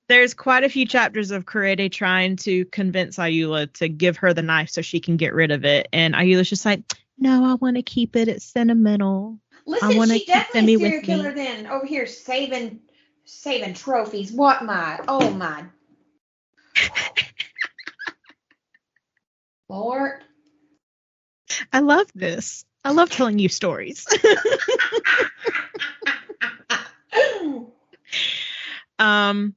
There's quite a few chapters of Kurede trying to convince Ayula to give her the knife so she can get rid of it. And Ayula's just like, no, I want to keep it. It's sentimental. Listen, she definitely a serial killer then. Over here saving trophies. What my? Oh my. Lord. I love this. I love telling you stories. I'm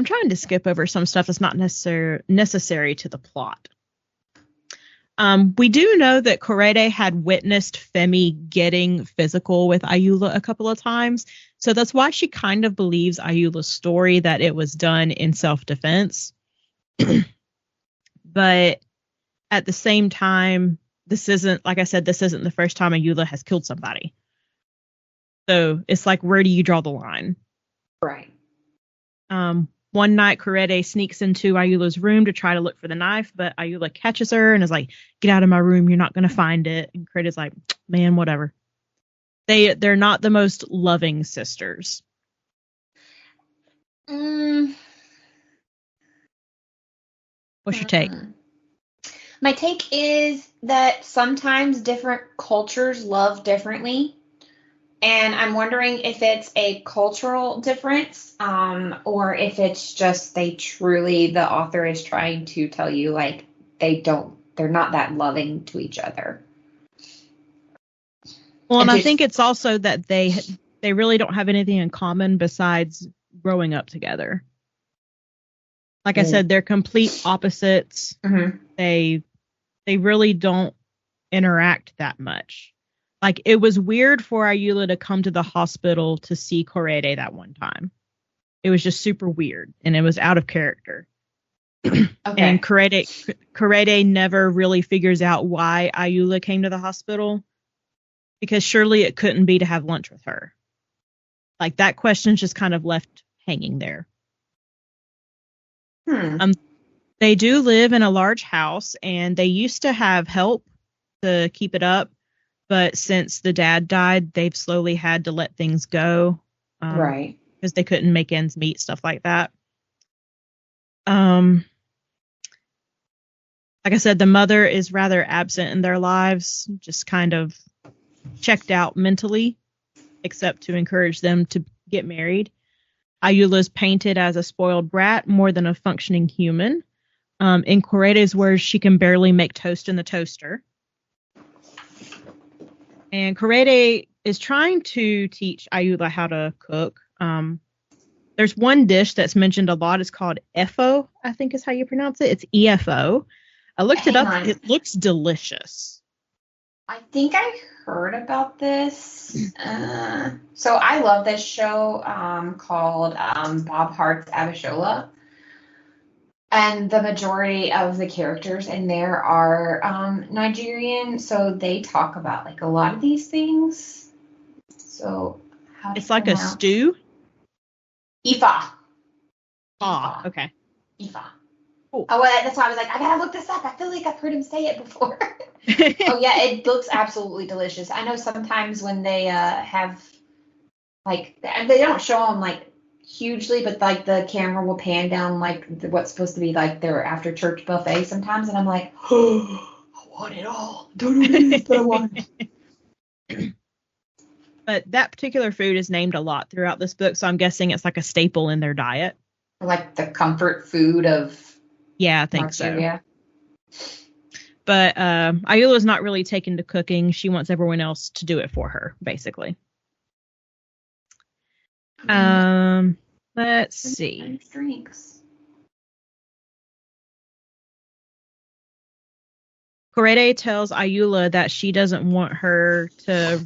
trying to skip over some stuff that's not necessary to the plot. We do know that Kurede had witnessed Femi getting physical with Ayula a couple of times, so that's why she kind of believes Ayula's story that it was done in self-defense. But at the same time, this isn't, like I said, this isn't the first time Ayula has killed somebody. So it's like, where do you draw the line? Right. One night, Corette sneaks into Ayula's room to try to look for the knife, but Ayula catches her and is like, get out of my room, you're not going to find it. And Corette's like, man, whatever. They're not the most loving sisters. What's your take? My take is that sometimes different cultures love differently. And I'm wondering if it's a cultural difference, or if it's just the author is trying to tell you, like, they're not that loving to each other. Well, and I think it's also that they really don't have anything in common besides growing up together. Like I said, they're complete opposites. Mm-hmm. They really don't interact that much. Like, it was weird for Ayula to come to the hospital to see Corette that one time. It was just super weird, and it was out of character. Okay. And Corette never really figures out why Ayula came to the hospital, because surely it couldn't be to have lunch with her. Like, that question's just kind of left hanging there. They do live in a large house, and they used to have help to keep it up. But since the dad died, they've slowly had to let things go. Right. Because they couldn't make ends meet, stuff like that. Like I said, the mother is rather absent in their lives, just kind of checked out mentally, except to encourage them to get married. Ayula's painted as a spoiled brat more than a functioning human. In Corette's words, she can barely make toast in the toaster. And Corette is trying to teach Ayula how to cook. There's one dish that's mentioned a lot. It's called EFO, I think is how you pronounce it. It's EFO. I looked it up. It looks delicious. I think I heard about this. So I love this show called Bob Hart's Abishola. And the majority of the characters in there are Nigerian, so they talk about, like, a lot of these things. So it's like a stew? Ifa. Ah, okay. Ifa. Cool. Oh, well, that's why I was like, I gotta look this up. I feel like I've heard him say it before. Oh, yeah, it looks absolutely delicious. I know sometimes when they have, like, they don't show them, like, hugely, but, like, the camera will pan down, like, what's supposed to be, like, their after church buffet sometimes, and I'm like, oh, I want it all. Don't know what it is, but I want it. But that particular food is named a lot throughout this book, so I'm guessing it's like a staple in their diet. Like the comfort food of... Yeah, I think so. But Ayula's not really taken to cooking. She wants everyone else to do it for her, basically. Let's see. Drinks. Corette tells Ayula that she doesn't want her to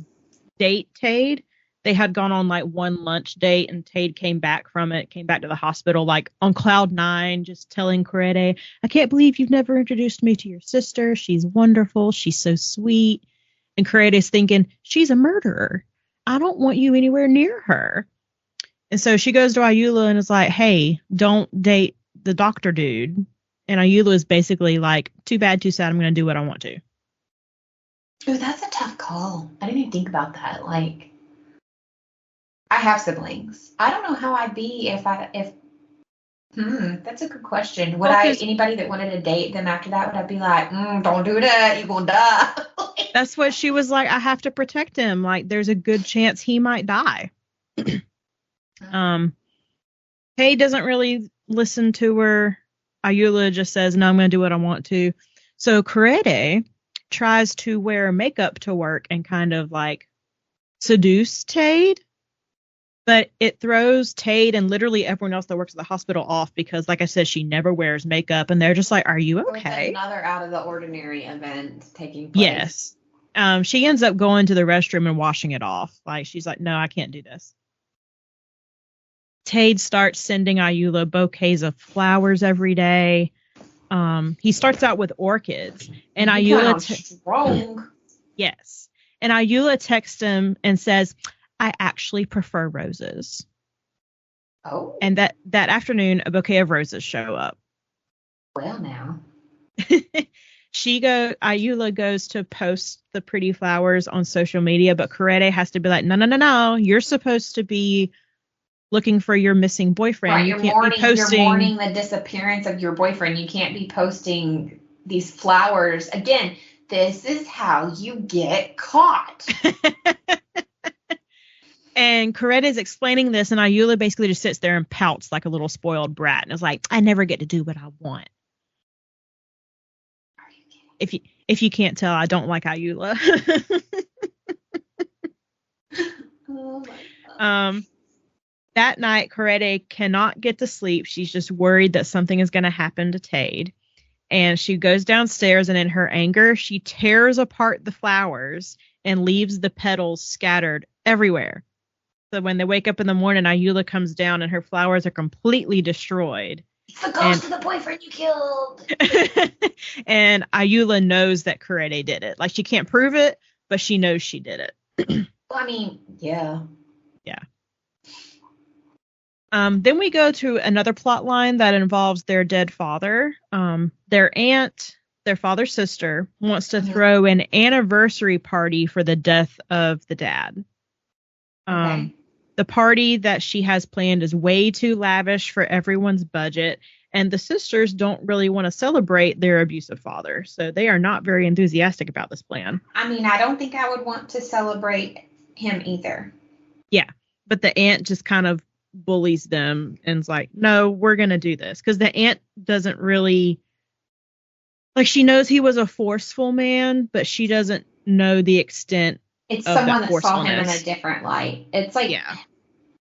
date Tade. They had gone on, like, one lunch date, and Tade came back to the hospital, like, on cloud 9, just telling Corette, I can't believe you've never introduced me to your sister. She's wonderful. She's so sweet. And Corette's thinking, she's a murderer. I don't want you anywhere near her. And so she goes to Ayula and is like, hey, don't date the doctor dude. And Ayula is basically like, too bad, too sad. I'm going to do what I want to. Ooh, that's a tough call. I didn't even think about that. Like, I have siblings. I don't know how I'd be if that's a good question. Would anybody that wanted to date them after that, would I be like, don't do that, you're going to die? That's what she was like, I have to protect him. Like, there's a good chance he might die. Hay doesn't really listen to her. Ayula just says, no, I'm going to do what I want to. So Corette tries to wear makeup to work and kind of, like, seduce Tade. But it throws Tade and literally everyone else that works at the hospital off because, like I said, she never wears makeup. And they're just like, are you okay? It's another out of the ordinary event taking place. Yes. She ends up going to the restroom and washing it off. Like, she's like, no, I can't do this. Tade starts sending Ayula bouquets of flowers every day. He starts out with orchids, and You Ayula sound strong. yes, and Ayula texts him and says, "I actually prefer roses." Oh, And that afternoon, a bouquet of roses show up. well now. Ayula goes to post the pretty flowers on social media, but Kurede has to be like, no. You're supposed to be looking for your missing boyfriend. Right, You can't be posting. You're mourning the disappearance of your boyfriend. You can't be posting these flowers. Again, this is how you get caught. And Kurede is explaining this, and Ayula basically just sits there and pouts like a little spoiled brat, and is like, I never get to do what I want. If you can't tell, I don't like Ayula. Oh my God. That night, Kurede cannot get to sleep. She's just worried that something is going to happen to Tade. And she goes downstairs, and in her anger, she tears apart the flowers and leaves the petals scattered everywhere. So when they wake up in the morning, Ayula comes down, and her flowers are completely destroyed. It's the ghost of the boyfriend you killed. And Ayula knows that Kurede did it. Like, she can't prove it, but she knows she did it. Well, I mean, yeah. Yeah. Then we go to another plot line that involves their dead father. Their aunt, their father's sister, wants to throw an anniversary party for the death of the dad. Okay. The party that she has planned is way too lavish for everyone's budget, and the sisters don't really want to celebrate their abusive father, so they are not very enthusiastic about this plan. I mean, I don't think I would want to celebrate him either. Yeah, but the aunt just kind of bullies them and is like, no, we're going to do this. Because the aunt doesn't really... Like, she knows he was a forceful man, but she doesn't know the extent. It's someone that saw him in a different light. It's like,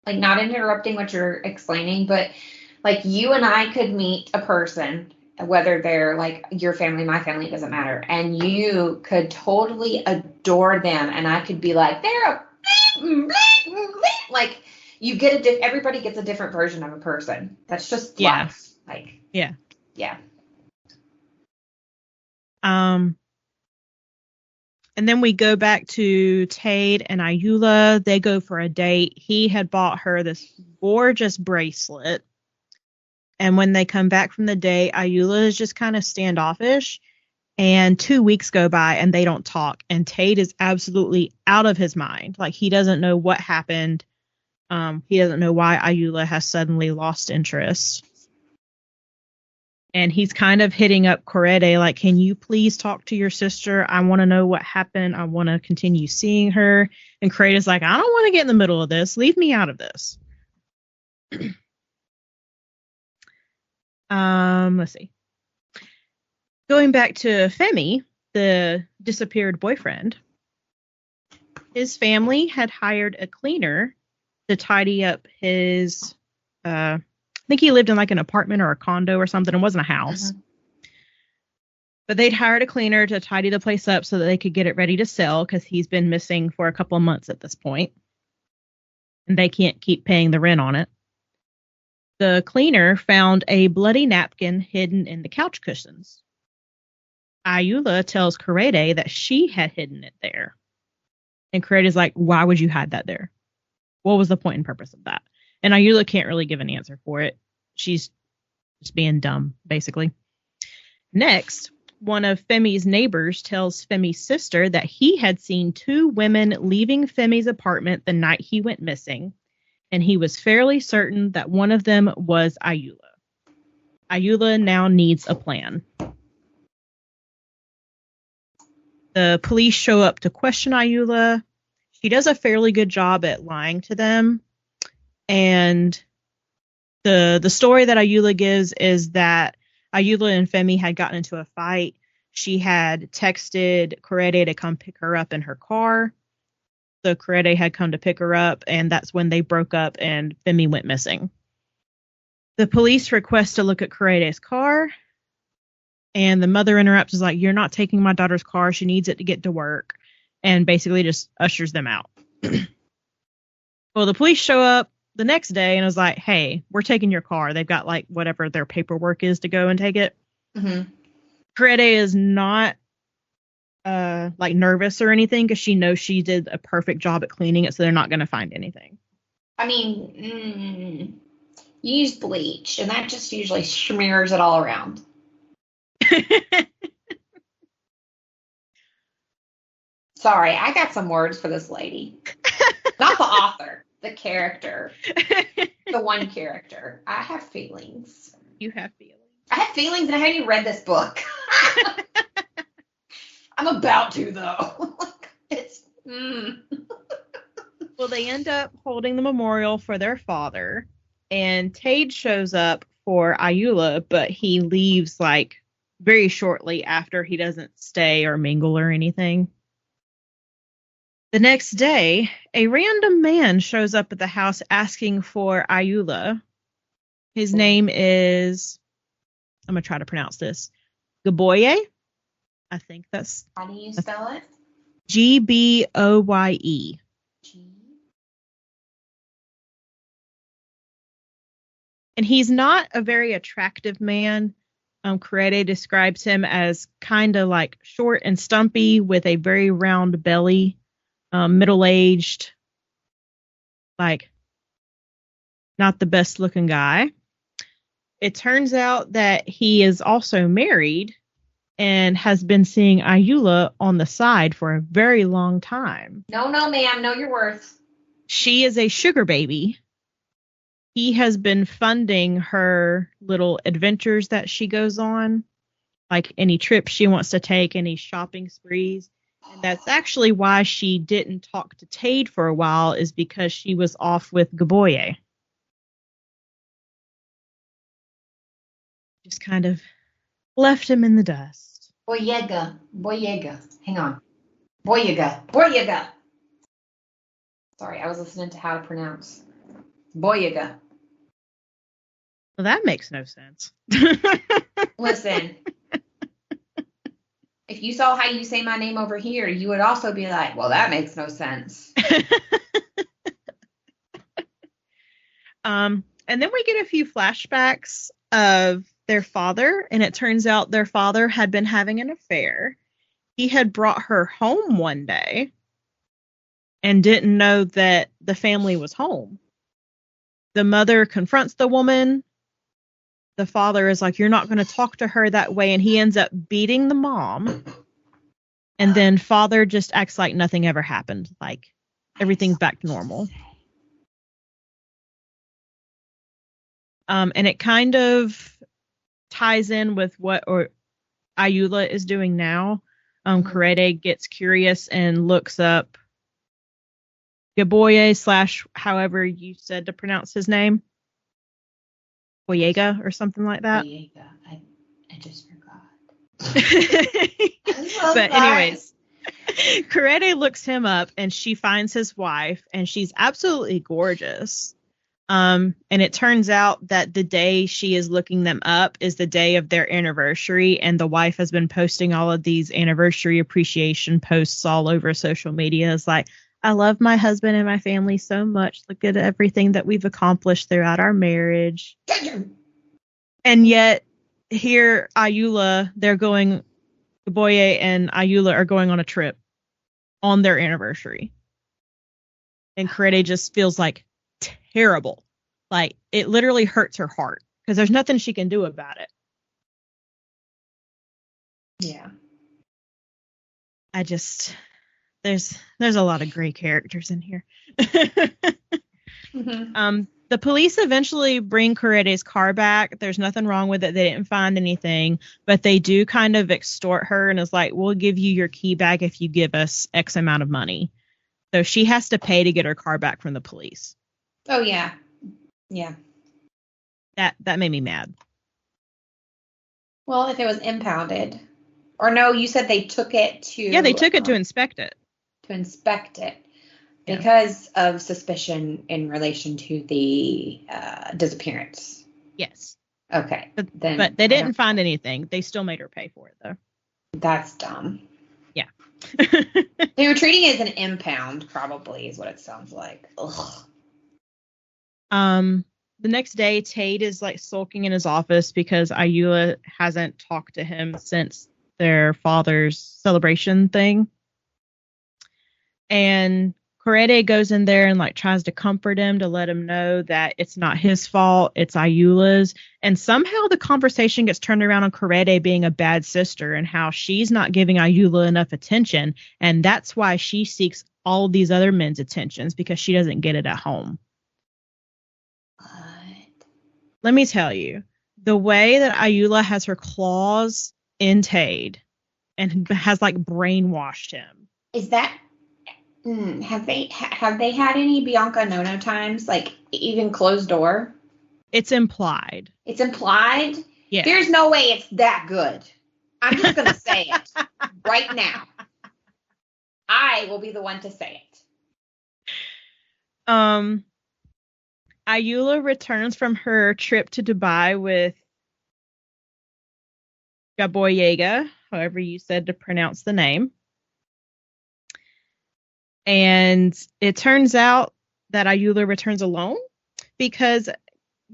like, not interrupting what you're explaining, but like, you and I could meet a person, whether they're like your family, my family, it doesn't matter, and you could totally adore them, and I could be like, they're a like, you get everybody gets a different version of a person. That's just life. Like, yeah. And then we go back to Tade and Ayula. They go for a date. He had bought her this gorgeous bracelet. And when they come back from the date, Ayula is just kind of standoffish. And 2 weeks go by and they don't talk. And Tade is absolutely out of his mind. Like, he doesn't know what happened. He doesn't know why Ayula has suddenly lost interest. And he's kind of hitting up Kurede, like, can you please talk to your sister? I want to know what happened. I want to continue seeing her. And Kurede's like, I don't want to get in the middle of this. Leave me out of this. Let's see. Going back to Femi, the disappeared boyfriend, his family had hired a cleaner to tidy up his, I think he lived in like an apartment or a condo or something. It wasn't a house. But they'd hired a cleaner to tidy the place up so that they could get it ready to sell, because he's been missing for a couple of months at this point. And they can't keep paying the rent on it. The cleaner found a bloody napkin hidden in the couch cushions. Ayula tells Kurede that she had hidden it there. And Kurede's like, why would you hide that there? What was the point and purpose of that? And Ayula can't really give an answer for it. She's just being dumb, basically. Next, one of Femi's neighbors tells Femi's sister that he had seen two women leaving Femi's apartment the night he went missing, and he was fairly certain that one of them was Ayula. Ayula now needs a plan. The police show up to question Ayula. She does a fairly good job at lying to them. And the story that Ayula gives is that Ayula and Femi had gotten into a fight. She had texted Kurede to come pick her up in her car. So Kurede had come to pick her up, and that's when they broke up and Femi went missing. The police request to look at Kurede's car, and the mother interrupts, is like, you're not taking my daughter's car. She needs it to get to work, and basically just ushers them out. Well, the police show up the next day and is like, hey, we're taking your car. They've got like whatever their paperwork is to go and take it. Mm-hmm. Corede is not like nervous or anything because she knows she did a perfect job at cleaning it, so they're not going to find anything. I mean, use bleach, and that just usually smears it all around. Sorry, I got some words for this lady. Not the author, the character. The one character. I have feelings. You have feelings. I have feelings, and I haven't even read this book. I'm about to, though. Well, they end up holding the memorial for their father, and Tade shows up for Ayula, but he leaves like very shortly after. He doesn't stay or mingle or anything. The next day, a random man shows up at the house asking for Ayula. His name is, I'm going to try to pronounce this, Gaboye. I think that's... How do you spell it? Gboye. And he's not a very attractive man. Corede describes him as kind of like short and stumpy with a very round belly, middle-aged, like not the best looking guy. It turns out that he is also married and has been seeing Ayula on the side for a very long time. No, ma'am. Know your worth. She is a sugar baby. He has been funding her little adventures that she goes on, like any trips she wants to take, any shopping sprees. And that's actually why she didn't talk to Tade for a while, is because she was off with Gaboye. Just kind of left him in the dust. Boyega. Hang on. Boyega. Sorry, I was listening to how to pronounce. Boyega. Well, that makes no sense. Listen. If you saw how you say my name over here, you would also be like, well, that makes no sense. And then we get a few flashbacks of their father, and it turns out their father had been having an affair. He had brought her home one day and didn't know that the family was home. The mother confronts the woman. The father is like, you're not going to talk to her that way. And he ends up beating the mom. And then father just acts like nothing ever happened. Like everything's back to normal. And it kind of ties in with what Ayula is doing now. Corede gets curious and looks up Gaboye / however you said to pronounce his name. Boyega or something like that. Boyega. I just forgot. But anyways, Corede looks him up and she finds his wife, and she's absolutely gorgeous. And it turns out that the day she is looking them up is the day of their anniversary, and the wife has been posting all of these anniversary appreciation posts all over social media. It's like, I love my husband and my family so much. Look at everything that we've accomplished throughout our marriage. And yet, here, Ayula, Gaboye and Ayula are going on a trip on their anniversary. And Corede just feels like terrible. Like, it literally hurts her heart because there's nothing she can do about it. Yeah. There's a lot of gray characters in here. Mm-hmm. The police eventually bring Corede's car back. There's nothing wrong with it. They didn't find anything, but they do kind of extort her and is like, we'll give you your key back if you give us X amount of money. So she has to pay to get her car back from the police. Oh, yeah. Yeah. That made me mad. Well, if it was impounded. Or no, you said they took it to... Yeah, they took it to inspect it. To inspect it. Yeah. Because of suspicion in relation to the disappearance. Yes. Okay. But they didn't find anything. They still made her pay for it, though. That's dumb. Yeah. They were treating it as an impound, probably, is what it sounds like. Ugh. the next day, Tate is like sulking in his office because Ayula hasn't talked to him since their father's celebration thing. And Korede goes in there and like tries to comfort him to let him know that it's not his fault, it's Ayula's. And somehow the conversation gets turned around on Korede being a bad sister and how she's not giving Ayula enough attention. And that's why she seeks all these other men's attentions, because she doesn't get it at home. What? Let me tell you, the way that Ayula has her claws in Tade and has like brainwashed him. Is that have they had any Bianca Nono times, like even closed door? It's implied. It's implied? Yeah. There's no way it's that good. I'm just going to say it right now. I will be the one to say it. Ayula returns from her trip to Dubai with Gaboyega, however you said to pronounce the name. And it turns out that Ayula returns alone because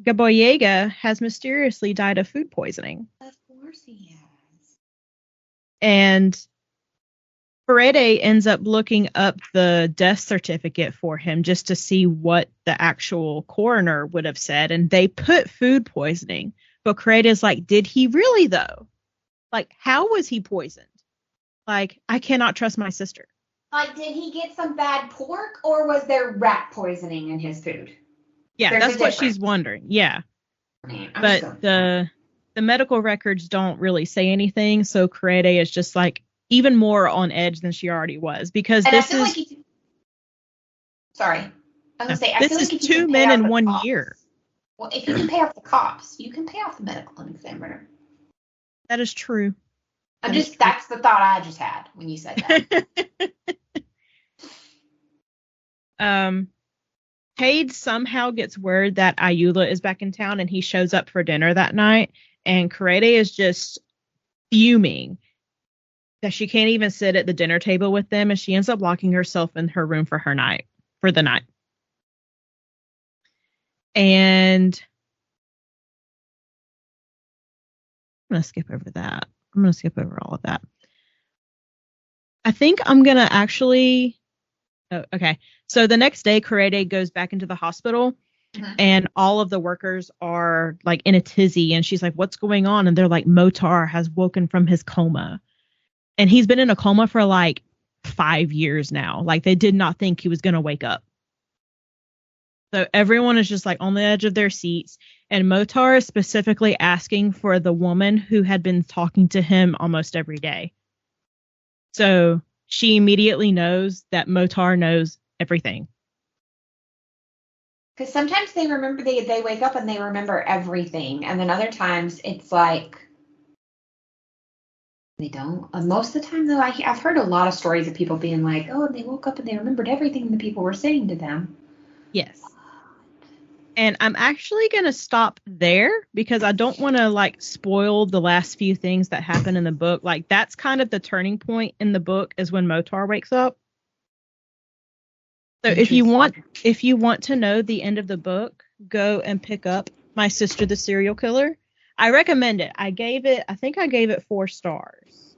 Gaboyega has mysteriously died of food poisoning. Of course he has. And Korede ends up looking up the death certificate for him just to see what the actual coroner would have said. And they put food poisoning. But Korede's like, did he really, though? Like, how was he poisoned? Like, I cannot trust my sister. Like, did he get some bad pork, or was there rat poisoning in his food? Yeah, There's that's a what difference. she's wondering. Yeah. Man, But the medical records don't really say anything. So Korede is just like, even more on edge than she already was, because and this I feel is like sorry. I was gonna say, I this feel is like if you 2 can pay men off in the 1 cops- year. Well, if you can pay off the cops, you can pay off the medical examiner. That is true. That's the thought I just had when you said that. Cade somehow gets word that Ayula is back in town, and he shows up for dinner that night, and Korede is just fuming that she can't even sit at the dinner table with them, and she ends up locking herself in her room for the night. And I'm going to skip over that. I'm going to skip over all of that. I think I'm going to actually... Oh, okay. So the next day, Korede goes back into the hospital, and all of the workers are like in a tizzy, and she's like, what's going on? And they're like, Motar has woken from his coma. And he's been in a coma for like 5 years now. Like, they did not think he was going to wake up. So everyone is just like on the edge of their seats. And Motar is specifically asking for the woman who had been talking to him almost every day. So she immediately knows that Motar knows everything. Because sometimes they remember, they wake up and they remember everything. And then other times it's like, they don't. Most of the time, though, I've heard a lot of stories of people being like, oh, they woke up and they remembered everything the people were saying to them. Yes. And I'm actually going to stop there because I don't want to like spoil the last few things that happen in the book. Like, that's kind of the turning point in the book, is when Motar wakes up. So if you want to know the end of the book, go and pick up My Sister the Serial Killer. I recommend it. I think I gave it 4 stars.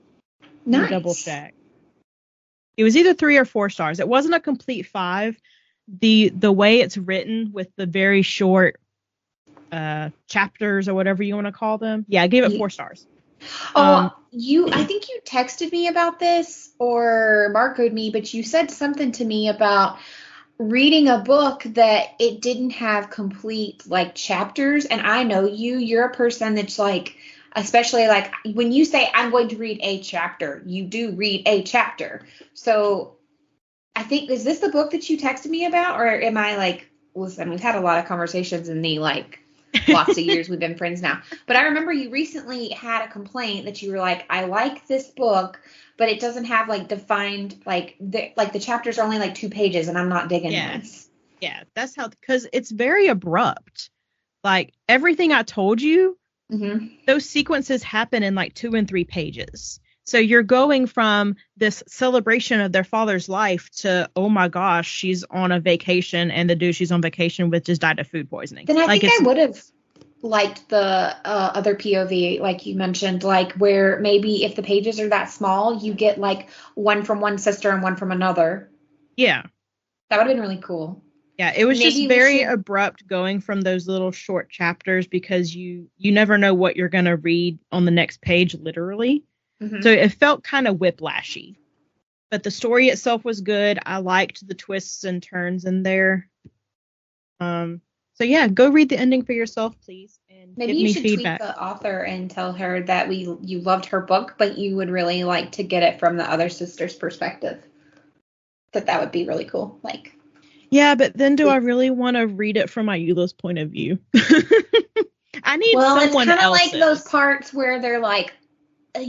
Nice. Double check. It was either 3 or 4 stars. It wasn't a complete 5. The way it's written with the very short chapters or whatever you want to call them. Yeah, I gave it 4 stars. I think you texted me about this or marcoed me, but you said something to me about reading a book that it didn't have complete like chapters. And I know you're a person that's like, especially like when you say I'm going to read a chapter, you do read a chapter. So I think, is this the book that you texted me about, or am I like, listen, we've had a lot of conversations in the like lots of years we've been friends now. But I remember you recently had a complaint that you were like, I like this book, but it doesn't have like defined, like the chapters are only like 2 pages and I'm not digging this. Yeah, that's how, because it's very abrupt. Like, everything I told you, those sequences happen in like 2 and 3 pages. So you're going from this celebration of their father's life to, oh my gosh, she's on a vacation and the dude she's on vacation with just died of food poisoning. Then I like think I would have liked the other POV, like you mentioned, like where maybe if the pages are that small, you get like one from one sister and one from another. Yeah. That would have been really cool. Yeah, it was Maybe just very abrupt going from those little short chapters because you never know what you're going to read on the next page, literally. Mm-hmm. So it felt kind of whiplashy. But the story itself was good. I liked the twists and turns in there. So yeah, go read the ending for yourself, please, and maybe give you me should feedback. tweet the author and tell her that you loved her book, but you would really like to get it from the other sister's perspective. That would be really cool. Like, yeah, but then do I really want to read it from Ayula's point of view? I need someone it's kind of else's. like those parts where they're like, I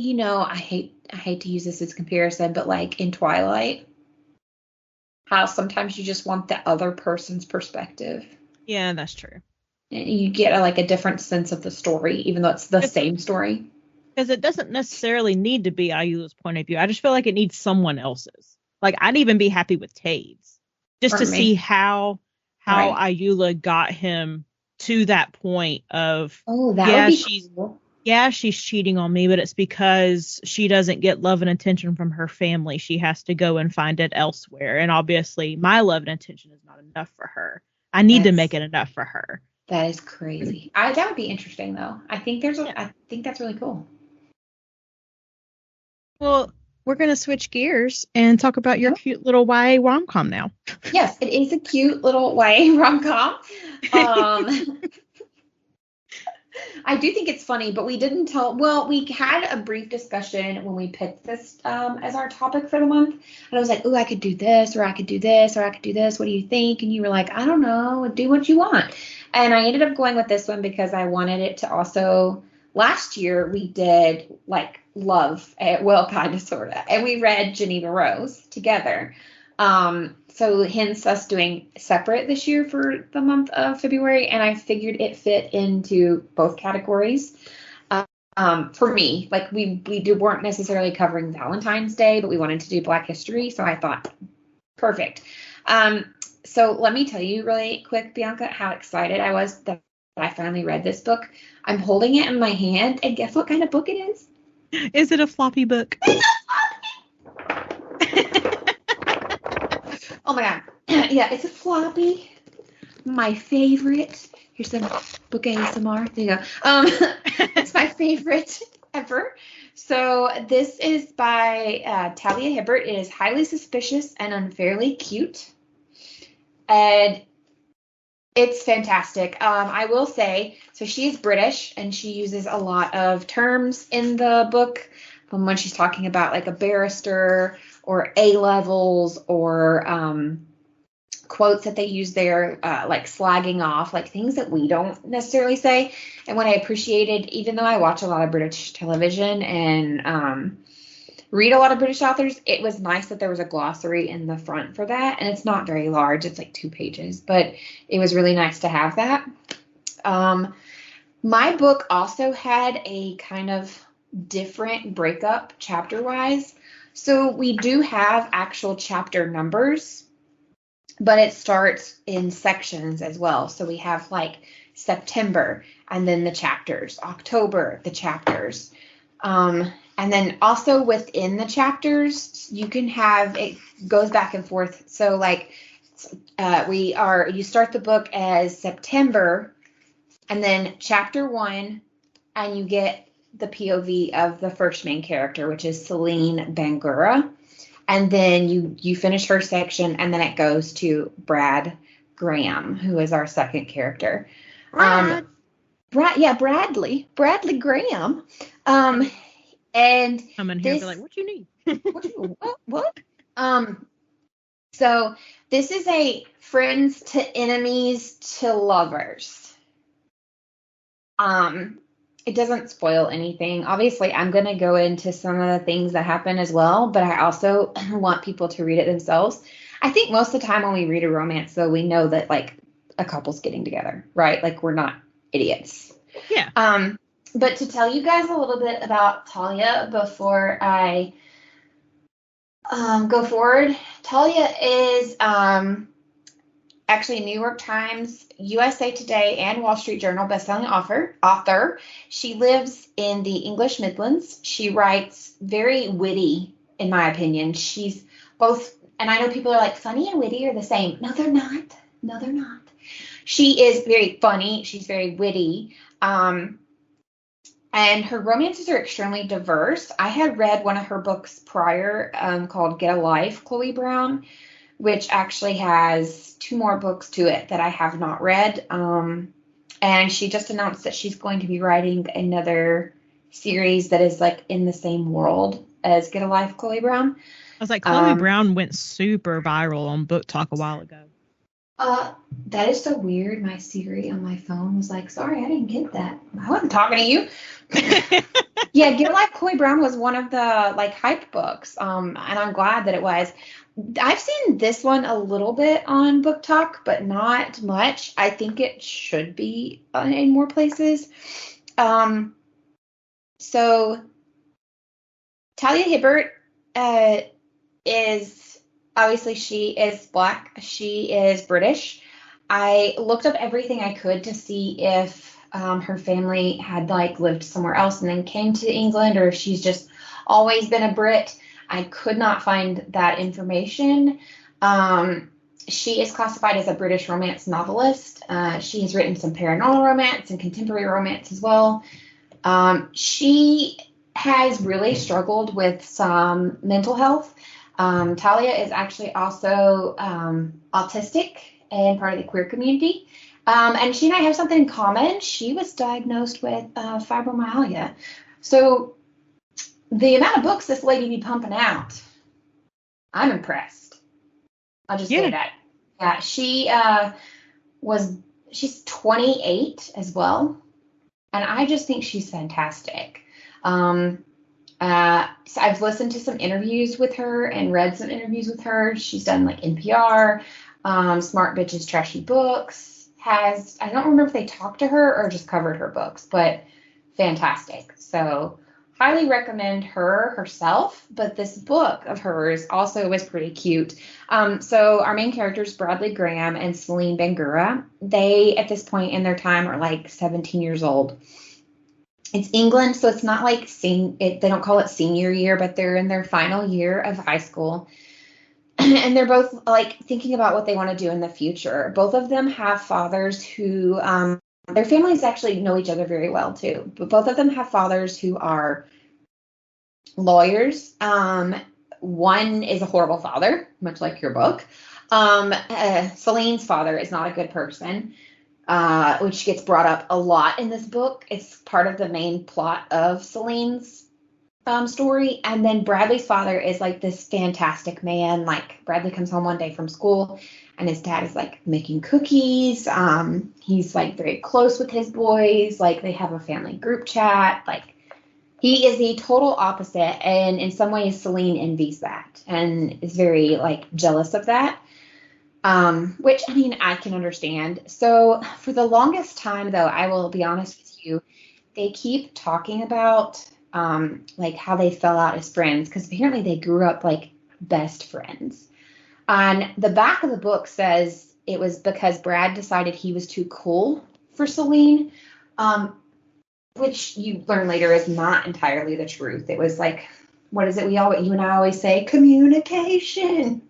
hate to use this as comparison, but like in Twilight, how sometimes you just want the other person's perspective. Yeah, that's true. And you get a different sense of the story, even though it's the same story. Because it doesn't necessarily need to be Ayula's point of view. I just feel like it needs someone else's. Like, I'd even be happy with Tade's. Just to see how right. Ayula got him to that point of, would be cool. She's cheating on me, but it's because she doesn't get love and attention from her family. She has to go and find it elsewhere. And obviously, my love and attention is not enough for her. I need to make it enough for her. That is crazy. That would be interesting, though. I think I think that's really cool. Well, we're going to switch gears and talk about your cute little YA rom-com now. Yes, it is a cute little YA rom-com. I do think it's funny, but we didn't tell. Well, we had a brief discussion when we picked this as our topic for the month. And I was like, "Ooh, I could do this, or I could do this, or I could do this. What do you think?" And you were like, "I don't know. Do what you want." And I ended up going with this one because I wanted it to also. Last year we did like love, well, kind of, sort of, and we read Geneva Rose together. So hence us doing separate this year for the month of February, and I figured it fit into both categories. For me, like we weren't necessarily covering Valentine's Day, but we wanted to do Black History, so I thought perfect. So let me tell you really quick, Bianca, how excited I was that I finally read this book. I'm holding it in my hand, and guess what kind of book it is? Is it a floppy book? It's a floppy! Oh my god. Yeah, it's a floppy. My favorite. Here's some book ASMR. There you go. It's my favorite ever. So this is by Talia Hibbert. It is highly suspicious and unfairly cute. And it's fantastic. I will say, so she is British and she uses a lot of terms in the book when she's talking about like a barrister or A-levels or quotes that they use there, like slagging off, like things that we don't necessarily say. And what I appreciated, even though I watch a lot of British television and read a lot of British authors, it was nice that there was a glossary in the front for that. And it's not very large. It's like 2 pages, but it was really nice to have that. My book also had a kind of different breakup chapter-wise. So we do have actual chapter numbers, but it starts in sections as well. So we have like September and then the chapters, October, the chapters. And then also within the chapters, you can have, it goes back and forth. So like you start the book as September and then chapter 1, and you get the POV of the first main character, which is Celine Bangura. And then you finish her section, and then it goes to Brad Graham, who is our second character. Bradley Graham. And come in here and be like, what you need? what? So this is a friends to enemies to lovers. It doesn't spoil anything. Obviously, I'm going to go into some of the things that happen as well, but I also want people to read it themselves. I think most of the time when we read a romance, though, we know that like a couple's getting together, right? Like we're not idiots. Yeah. But to tell you guys a little bit about Talia before I go forward, Talia is actually New York Times, USA Today, and Wall Street Journal bestselling author. She lives in the English Midlands. She writes very witty, in my opinion. She's both, and I know people are like, funny and witty are the same. No, they're not. No, they're not. She is very funny. She's very witty. And her romances are extremely diverse. I had read one of her books prior called Get a Life, Chloe Brown, which actually has 2 more books to it that I have not read. And she just announced that she's going to be writing another series that is like in the same world as Get a Life, Chloe Brown. I was like, Chloe Brown went super viral on Book Talk a while ago. That is so weird. My Siri on my phone was like, sorry, I didn't get that. I wasn't talking to you. Yeah, Get a Life, Chloe Brown was one of the like hype books. And I'm glad that it was. I've seen this one a little bit on Book Talk, but not much. I think it should be in more places. So Talia Hibbert is obviously, she is Black. She is British. I looked up everything I could to see if her family had like lived somewhere else and then came to England, or if she's just always been a Brit. I could not find that information. She is classified as a British romance novelist. She has written some paranormal romance and contemporary romance as well. She has really struggled with some mental health. Talia is actually also autistic and part of the queer community. And she and I have something in common. She was diagnosed with fibromyalgia. So the amount of books this lady be pumping out, I'm impressed. I'll just say that. Yeah, she's 28 as well. And I just think she's fantastic. So I've listened to some interviews with her and read some interviews with her. She's done like NPR, Smart Bitches Trashy Books. I don't remember if they talked to her or just covered her books, but fantastic. So highly recommend her herself, but this book of hers also was pretty cute. So our main characters, Bradley Graham and Celine Bangura, they at this point in their time are like 17 years old. It's England, so it's not like they don't call it senior year, but they're in their final year of high school. And they're both like thinking about what they want to do in the future. Both of them have fathers who, their families actually know each other very well too, but both of them have fathers who are lawyers. One is a horrible father, much like your book. Celine's father is not a good person. Which gets brought up a lot in this book. It's part of the main plot of Celine's story. And then Bradley's father is like this fantastic man. Like Bradley comes home one day from school and his dad is like making cookies. He's like very close with his boys. Like they have a family group chat. Like he is the total opposite. And in some ways, Celine envies that and is very like jealous of that. Which, I mean, I can understand. So for the longest time, though, I will be honest with you, they keep talking about, like how they fell out as friends, because apparently they grew up like best friends. On the back of the book says it was because Brad decided he was too cool for Celine, which you learn later is not entirely the truth. It was like, what is it you and I always say? Communication.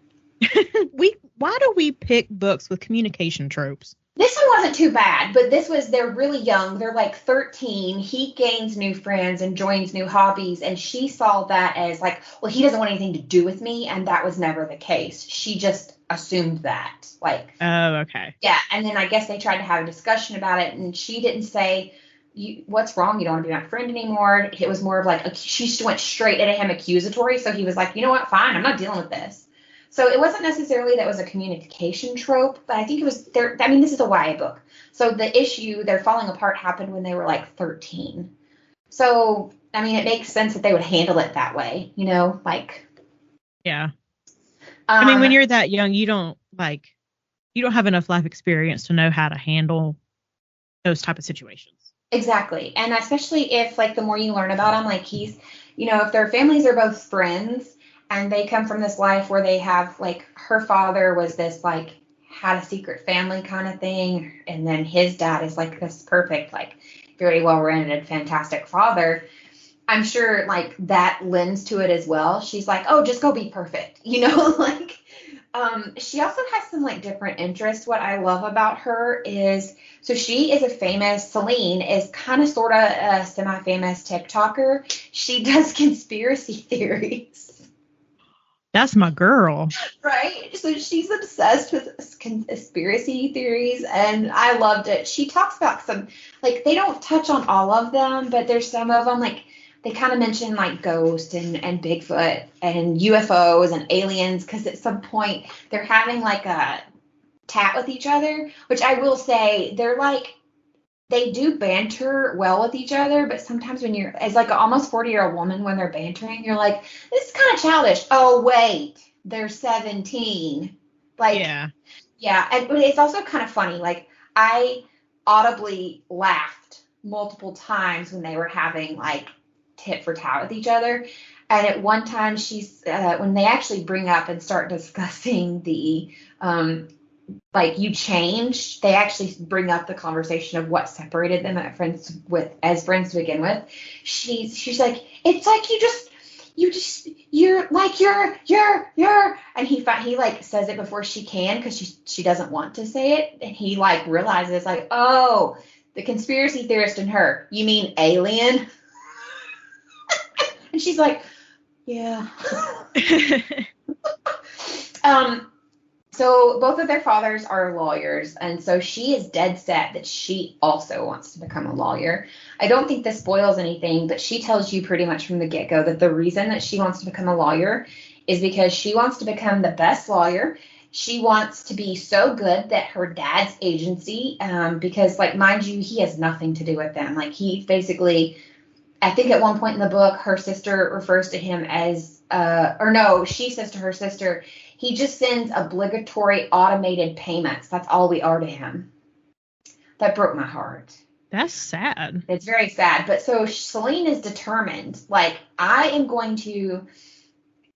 Why do we pick books with communication tropes? This one wasn't too bad, but they're really young. They're like 13. He gains new friends and joins new hobbies. And she saw that as like, well, he doesn't want anything to do with me. And that was never the case. She just assumed that. Like, oh, okay. Yeah. And then I guess they tried to have a discussion about it. And she didn't say, what's wrong? You don't want to be my friend anymore. It was more of like, she went straight at him accusatory. So he was like, you know what? Fine. I'm not dealing with this. So it wasn't necessarily that it was a communication trope, but I think it was there. I mean, this is a YA book. So the issue, they're falling apart, happened when they were like 13. So, I mean, it makes sense that they would handle it that way, you know, like. Yeah. I mean, when you're that young, you don't have enough life experience to know how to handle those type of situations. Exactly. And especially if, like, the more you learn about him, like, he's, if their families are both friends and they come from this life where they have, like, her father was this, like, had a secret family kind of thing. And then his dad is, like, this perfect, like, very well-rounded, fantastic father. I'm sure, like, that lends to it as well. She's like, oh, just go be perfect, like, she also has some, like, different interests. What I love about her is, so she is Celine is kind of sort of a semi-famous TikToker. She does conspiracy theories. That's my girl. Right? So she's obsessed with conspiracy theories, and I loved it. She talks about some, like, they don't touch on all of them, but there's some of them, like, they kind of mention, like, ghosts and Bigfoot and UFOs and aliens, because at some point they're having, like, a tat with each other, which I will say, they're, like, they do banter well with each other, but sometimes when you're, as, like, an almost 40-year-old woman, when they're bantering, you're like, this is kind of childish. Oh, wait, they're 17. Like, Yeah. Yeah, and it's also kind of funny. Like, I audibly laughed multiple times when they were having, like, tit for tat with each other. And at one time, she's when they actually bring up and start discussing the like, you changed, they actually bring up the conversation of what separated them as friends to begin with. She's like, it's like you're and he like says it before she can, because she doesn't want to say it, and he, like, realizes, like, oh, the conspiracy theorist in her, you mean alien? And she's like, yeah. So both of their fathers are lawyers, and so she is dead set that she also wants to become a lawyer. I don't think this spoils anything, but she tells you pretty much from the get-go that the reason that she wants to become a lawyer is because she wants to become the best lawyer. She wants to be so good that her dad's agency, because, like, mind you, he has nothing to do with them. Like, he basically, I think at one point in the book, her sister refers to him as, she says to her sister, he just sends obligatory automated payments. That's all we are to him. That broke my heart. That's sad. It's very sad. But so Celine is determined, like, I am going to,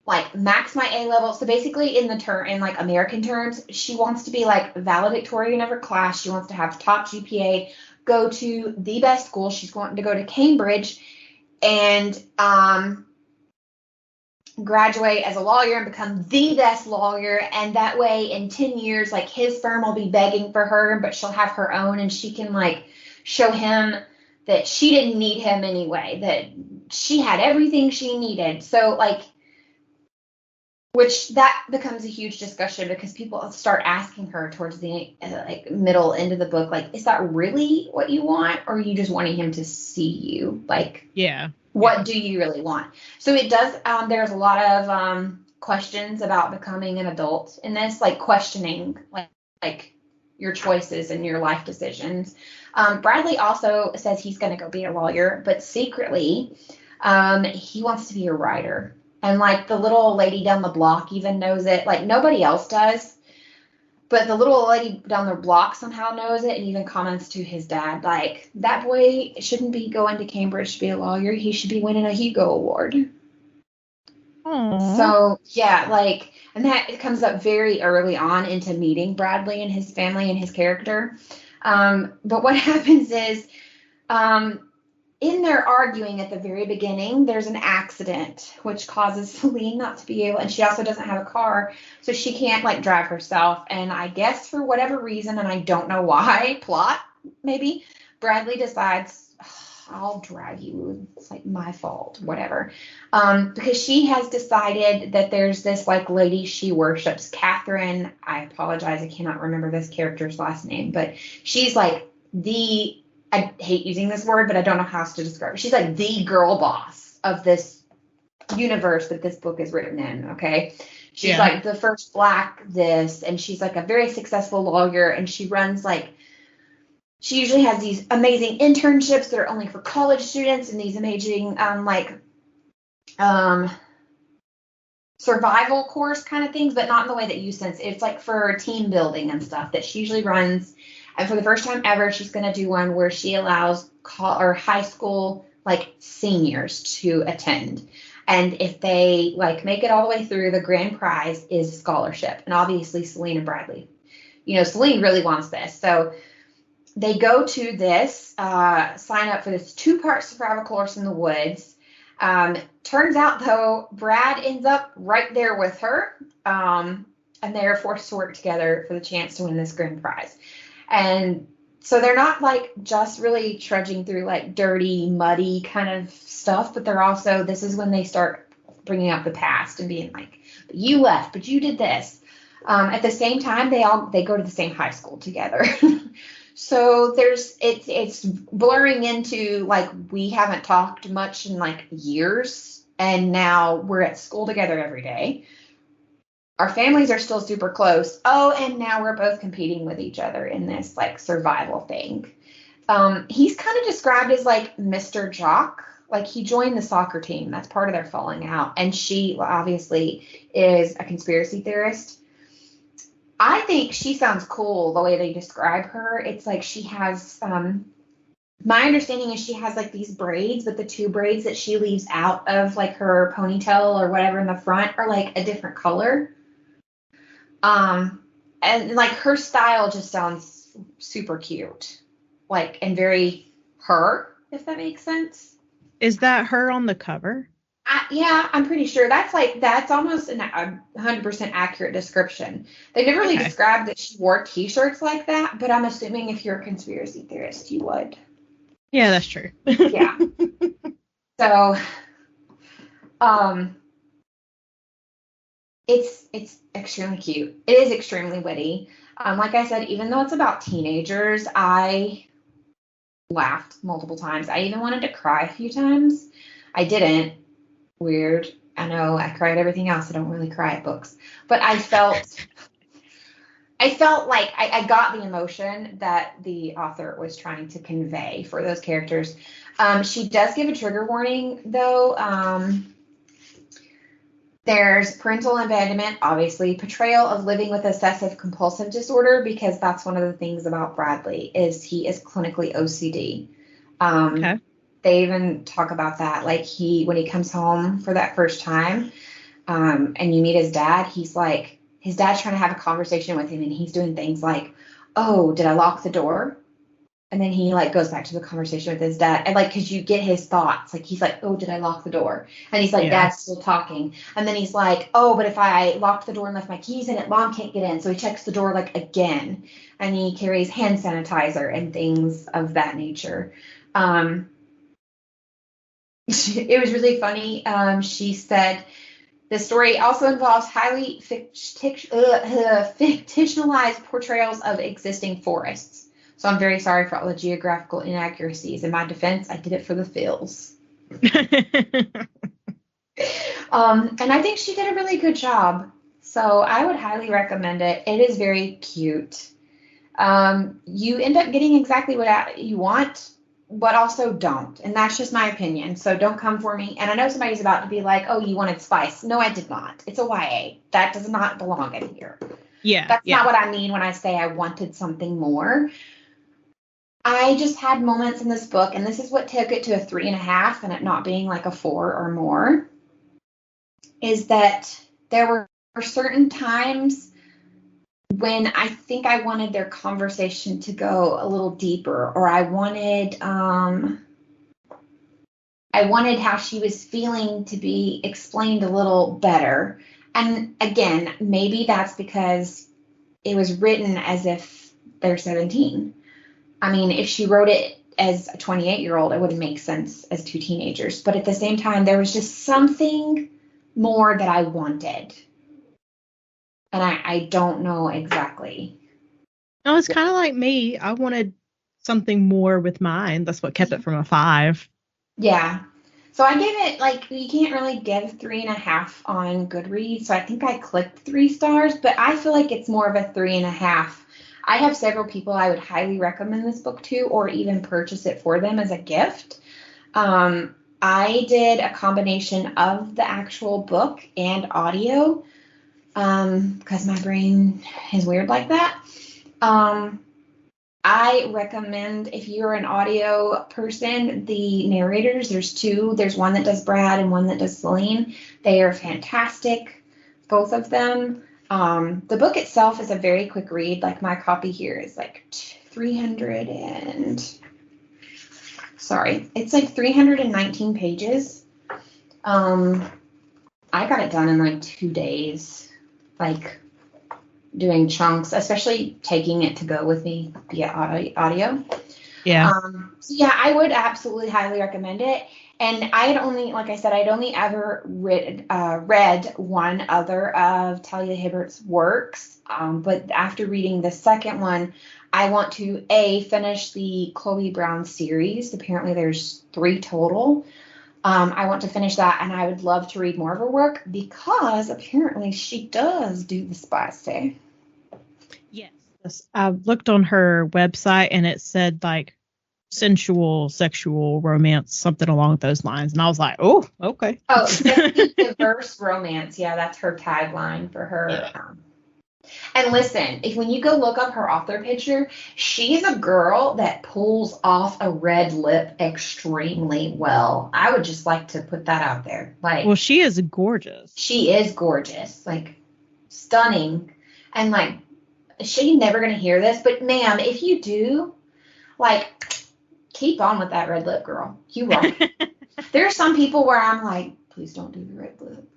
like, max my A level. So basically in like, American terms, she wants to be, like, valedictorian of her class. She wants to have top GPA, go to the best school. She's wanting to go to Cambridge and graduate as a lawyer and become the best lawyer, and that way in 10 years, like, his firm will be begging for her, but she'll have her own, and she can, like, show him that she didn't need him anyway, that she had everything she needed. So, like, which that becomes a huge discussion, because people start asking her towards the like, middle end of the book, like, is that really what you want, or are you just wanting him to see you? Like, yeah. What do you really want? So it does, there's a lot of questions about becoming an adult in this, like, questioning, like your choices and your life decisions. Bradley also says he's going to go be a lawyer, but secretly he wants to be a writer. And, like, the little lady down the block even knows it. Like, nobody else does. But the little lady down the block somehow knows it, and even comments to his dad, like, that boy shouldn't be going to Cambridge to be a lawyer. He should be winning a Hugo Award. Aww. So, yeah, like, and that comes up very early on into meeting Bradley and his family and his character. But what happens is, in their arguing at the very beginning, there's an accident, which causes Celine not to be able, and she also doesn't have a car, so she can't, like, drive herself. And I guess for whatever reason, and I don't know why, plot, maybe, Bradley decides, I'll drive you. It's, like, my fault, whatever. Because she has decided that there's this, like, lady she worships, Catherine. I apologize, I cannot remember this character's last name, but she's, like, I hate using this word, but I don't know how else to describe it. She's, like, the girl boss of this universe that this book is written in, okay? She's, like, the first black this, and she's, like, a very successful lawyer, and she runs, like, she usually has these amazing internships that are only for college students, and these amazing, survival course kind of things, but not in the way that you sense. It's, like, for team building and stuff that she usually runs And for the first time ever, she's going to do one where she allows high school like seniors to attend. And if they like make it all the way through, the grand prize is scholarship. And obviously Celine and Bradley. Celine really wants this. So they go to this, sign up for this 2-part survival course in the woods. Turns out, though, Brad ends up right there with her. And they're forced to work together for the chance to win this grand prize. And so they're not like just really trudging through like dirty, muddy kind of stuff, but they're also, this is when they start bringing up the past and being like, but you left, but you did this. At the same time, they go to the same high school together. So it's blurring into like, we haven't talked much in like years, and now we're at school together every day. Our families are still super close. Oh, and now we're both competing with each other in this like survival thing. He's kind of described as like Mr. Jock. Like he joined the soccer team. That's part of their falling out. And she obviously is a conspiracy theorist. I think she sounds cool the way they describe her. It's like she has, my understanding is she has like these braids, but the 2 braids that she leaves out of like her ponytail or whatever in the front are like a different color. And like her style just sounds super cute, like, and very her, if that makes sense. Is that her on the cover? Yeah, I'm pretty sure that's almost a 100% accurate description. They never really described that she wore t-shirts like that, but I'm assuming if you're a conspiracy theorist, you would. Yeah, that's true. Yeah. So, it's extremely cute. It is extremely witty. Like I said, even though it's about teenagers, I laughed multiple times. I even wanted to cry a few times. I didn't. Weird. I know I cry at everything else. I don't really cry at books. But I felt like I got the emotion that the author was trying to convey for those characters. She does give a trigger warning, though. There's parental abandonment, obviously, portrayal of living with obsessive compulsive disorder, because that's one of the things about Bradley is he is clinically OCD. Okay. They even talk about that. Like when he comes home for that first time, and you meet his dad, he's like, his dad's trying to have a conversation with him, and he's doing things like, oh, did I lock the door? And then he like goes back to the conversation with his dad, and like, cause you get his thoughts. Like he's like, oh, did I lock the door? And he's like, Dad's still talking. And then he's like, oh, but if I locked the door and left my keys in it, Mom can't get in. So he checks the door like again, and he carries hand sanitizer and things of that nature. It was really funny. She said the story also involves highly fictionalized portrayals of existing forests. So I'm very sorry for all the geographical inaccuracies. In my defense, I did it for the feels. And I think she did a really good job. So I would highly recommend it. It is very cute. You end up getting exactly what you want, but also don't. And that's just my opinion. So don't come for me. And I know somebody's about to be like, oh, you wanted spice. No, I did not. It's a YA. That does not belong in here. Yeah. That's not what I mean when I say I wanted something more. I just had moments in this book, and this is what took it to a 3.5 and it not being like a 4 or more, is that there were certain times when I think I wanted their conversation to go a little deeper, or I wanted how she was feeling to be explained a little better. And again, maybe that's because it was written as if they're 17. I mean, if she wrote it as a 28-year-old, it wouldn't make sense as 2 teenagers. But at the same time, there was just something more that I wanted. And I don't know exactly. No, it's kind of like me. I wanted something more with mine. That's what kept it from a 5. Yeah. So I gave it, like, you can't really give 3.5 on Goodreads. So I think I clicked 3 stars, but I feel like it's more of a 3.5. I have several people I would highly recommend this book to, or even purchase it for them as a gift. I did a combination of the actual book and audio, because my brain is weird like that. I I recommend, if you're an audio person, the narrators, there's two. There's one that does Brad and one that does Celine. They are fantastic, both of them. The book itself is a very quick read. Like my copy here is like 319 pages. I got it done in like 2 days, like doing chunks, especially taking it to go with me via audio. Yeah. So yeah, I would absolutely highly recommend it. And I had only, like I said, I'd only ever read one other of Talia Hibbert's works. But after reading the second one, I want to finish the Chloe Brown series. Apparently there's 3 total. I want to finish that, and I would love to read more of her work because apparently she does do the spicy. Yes. I looked on her website and it said like sensual, sexual romance, something along those lines. And I was like, oh, okay. Oh, diverse romance. Yeah, that's her tagline for her. Yeah. And listen, when you go look up her author picture, she's a girl that pulls off a red lip extremely well. I would just like to put that out there. Like, well, she is gorgeous. She is gorgeous, like stunning. And like, she's never going to hear this, but ma'am, if you do, like, keep on with that red lip, girl. You rock. There are some people where I'm like, please don't do the red lip.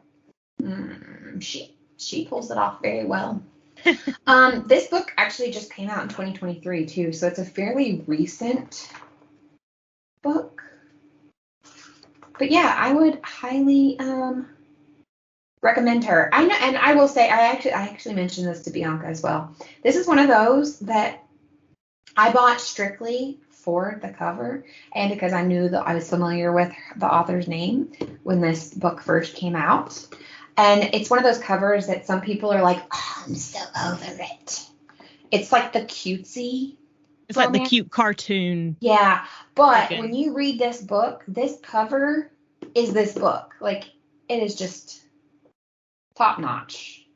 She pulls it off very well. This book actually just came out in 2023 too, so it's a fairly recent book. But yeah, I would highly recommend her. I know, and I will say, I actually mentioned this to Bianca as well. This is one of those that I bought strictly for the cover and because I knew that I was familiar with the author's name when this book first came out. And it's one of those covers that some people are like, oh, I'm so over it. It's like the cutesy. It's like the cute cartoon. Yeah. But when you read this book, this cover is this book. Like, it is just top notch.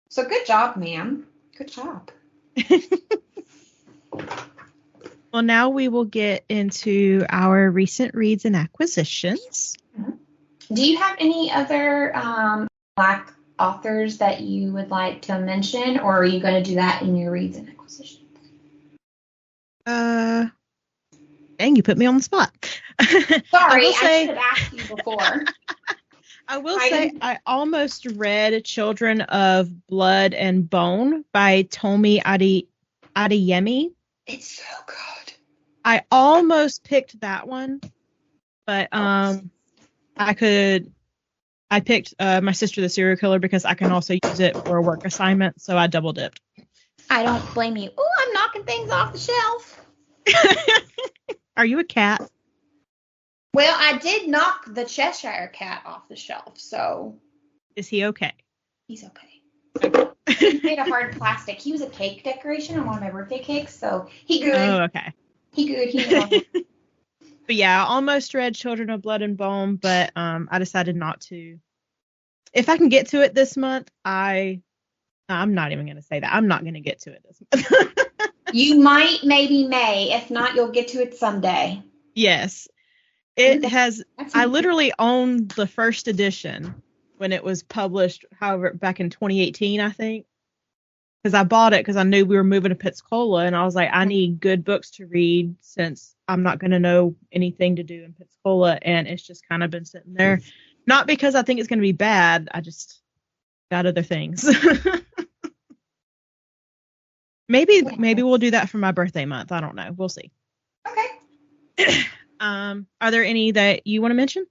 So good job, ma'am. Good job. Well, now we will get into our recent reads and acquisitions. Mm-hmm. Do you have any other Black authors that you would like to mention, or are you going to do that in your reads and acquisitions? Dang, you put me on the spot. Sorry, I should have asked you before. I will say I almost read Children of Blood and Bone by Tomi Adeyemi. It's so good. I almost picked that one, but I picked My Sister the Serial Killer because I can also use it for a work assignment, so I double dipped. I don't blame you. Oh, I'm knocking things off the shelf. Are you a cat? Well, I did knock the Cheshire Cat off the shelf, so. Is he okay? He's okay. He made a hard plastic. He was a cake decoration on one of my birthday cakes, so he good. Oh, okay. He good. He good. But yeah, I almost read Children of Blood and Bone, but I decided not to. If I can get to it this month, I'm not even going to say that. I'm not going to get to it this month. You might, maybe may. If not, you'll get to it someday. Yes. It has. I literally owned the first edition when it was published, however, back in 2018, I think. Because I bought it because I knew we were moving to Pensacola, and I was like, I need good books to read since I'm not going to know anything to do in Pensacola, and it's just kind of been sitting there. Not because I think it's going to be bad, I just got other things. Maybe we'll do that for my birthday month. I don't know. We'll see. Okay. Are there any that you want to mention?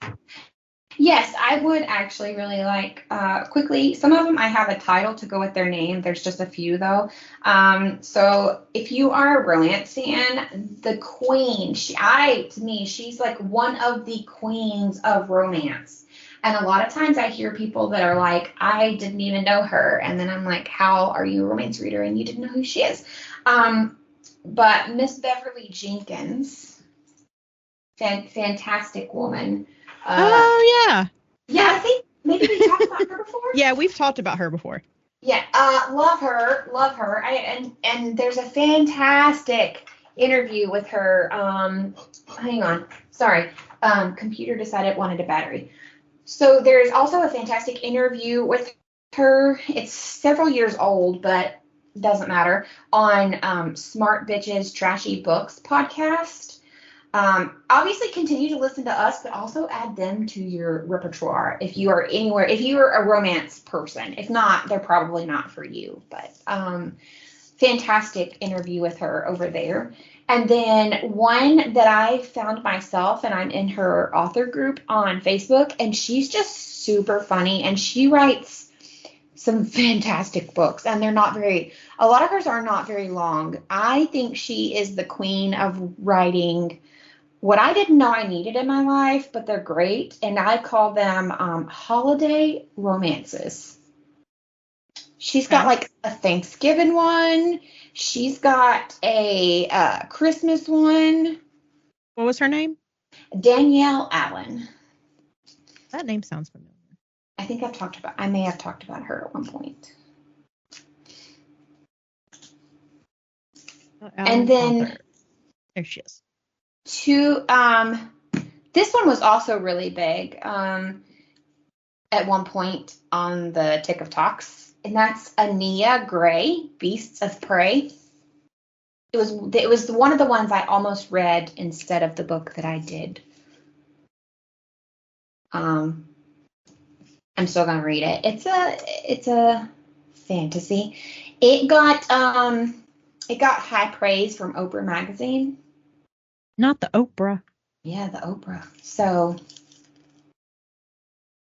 Yes, I would actually really like, quickly, some of them I have a title to go with their name. There's just a few, though. So if you are a romance fan, the queen, to me, she's like one of the queens of romance. And a lot of times I hear people that are like, I didn't even know her. And then I'm like, how are you a romance reader and you didn't know who she is? But Miss Beverly Jenkins, fantastic woman. Oh, yeah. Yeah, I think maybe we talked about her before. Yeah, we've talked about her before. Yeah, love her. And there's a fantastic interview with her. Hang on, sorry. Computer decided it wanted a battery. So there's also a fantastic interview with her. It's several years old, but doesn't matter. On Smart Bitches Trashy Books podcast. Obviously continue to listen to us, but also add them to your repertoire if you are anywhere, if you are a romance person. If not, they're probably not for you, but fantastic interview with her over there. And then one that I found myself, and I'm in her author group on Facebook, and she's just super funny, and she writes some fantastic books, and a lot of hers are not very long. I think she is the queen of writing what I didn't know I needed in my life, but they're great, and I call them holiday romances. She's got like a Thanksgiving one. She's got a Christmas one. What was her name? Danielle Allen. That name sounds familiar. I may have talked about her at one point. And then there she is. This one was also really big at one point on the Tick of Talks, and that's Ania Gray, Beasts of Prey. It was one of the ones I almost read instead of the book that I did. I'm still gonna read it. It's a fantasy. It got high praise from Oprah magazine. Not the Oprah. Yeah, the Oprah. So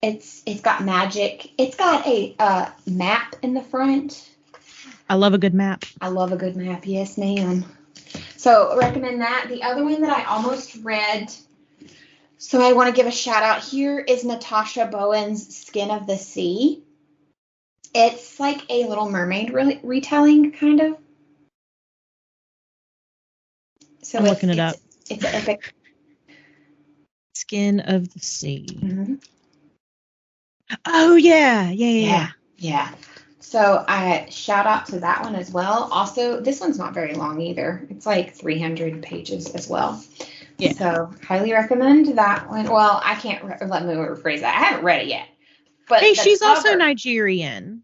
it's got magic. It's got a map in the front. I love a good map. I love a good map. Yes, ma'am. So recommend that. The other one that I almost read, so I want to give a shout out here, is Natasha Bowen's Skin of the Sea. It's like a Little Mermaid retelling, kind of. So I'm looking it up. It's an epic. Skin of the Sea. Mm-hmm. Oh, yeah. So I shout out to that one as well. Also, this one's not very long either. It's like 300 pages as well. Yeah. So highly recommend that one. Well, I can't let me rephrase that. I haven't read it yet. But hey, she's also Nigerian.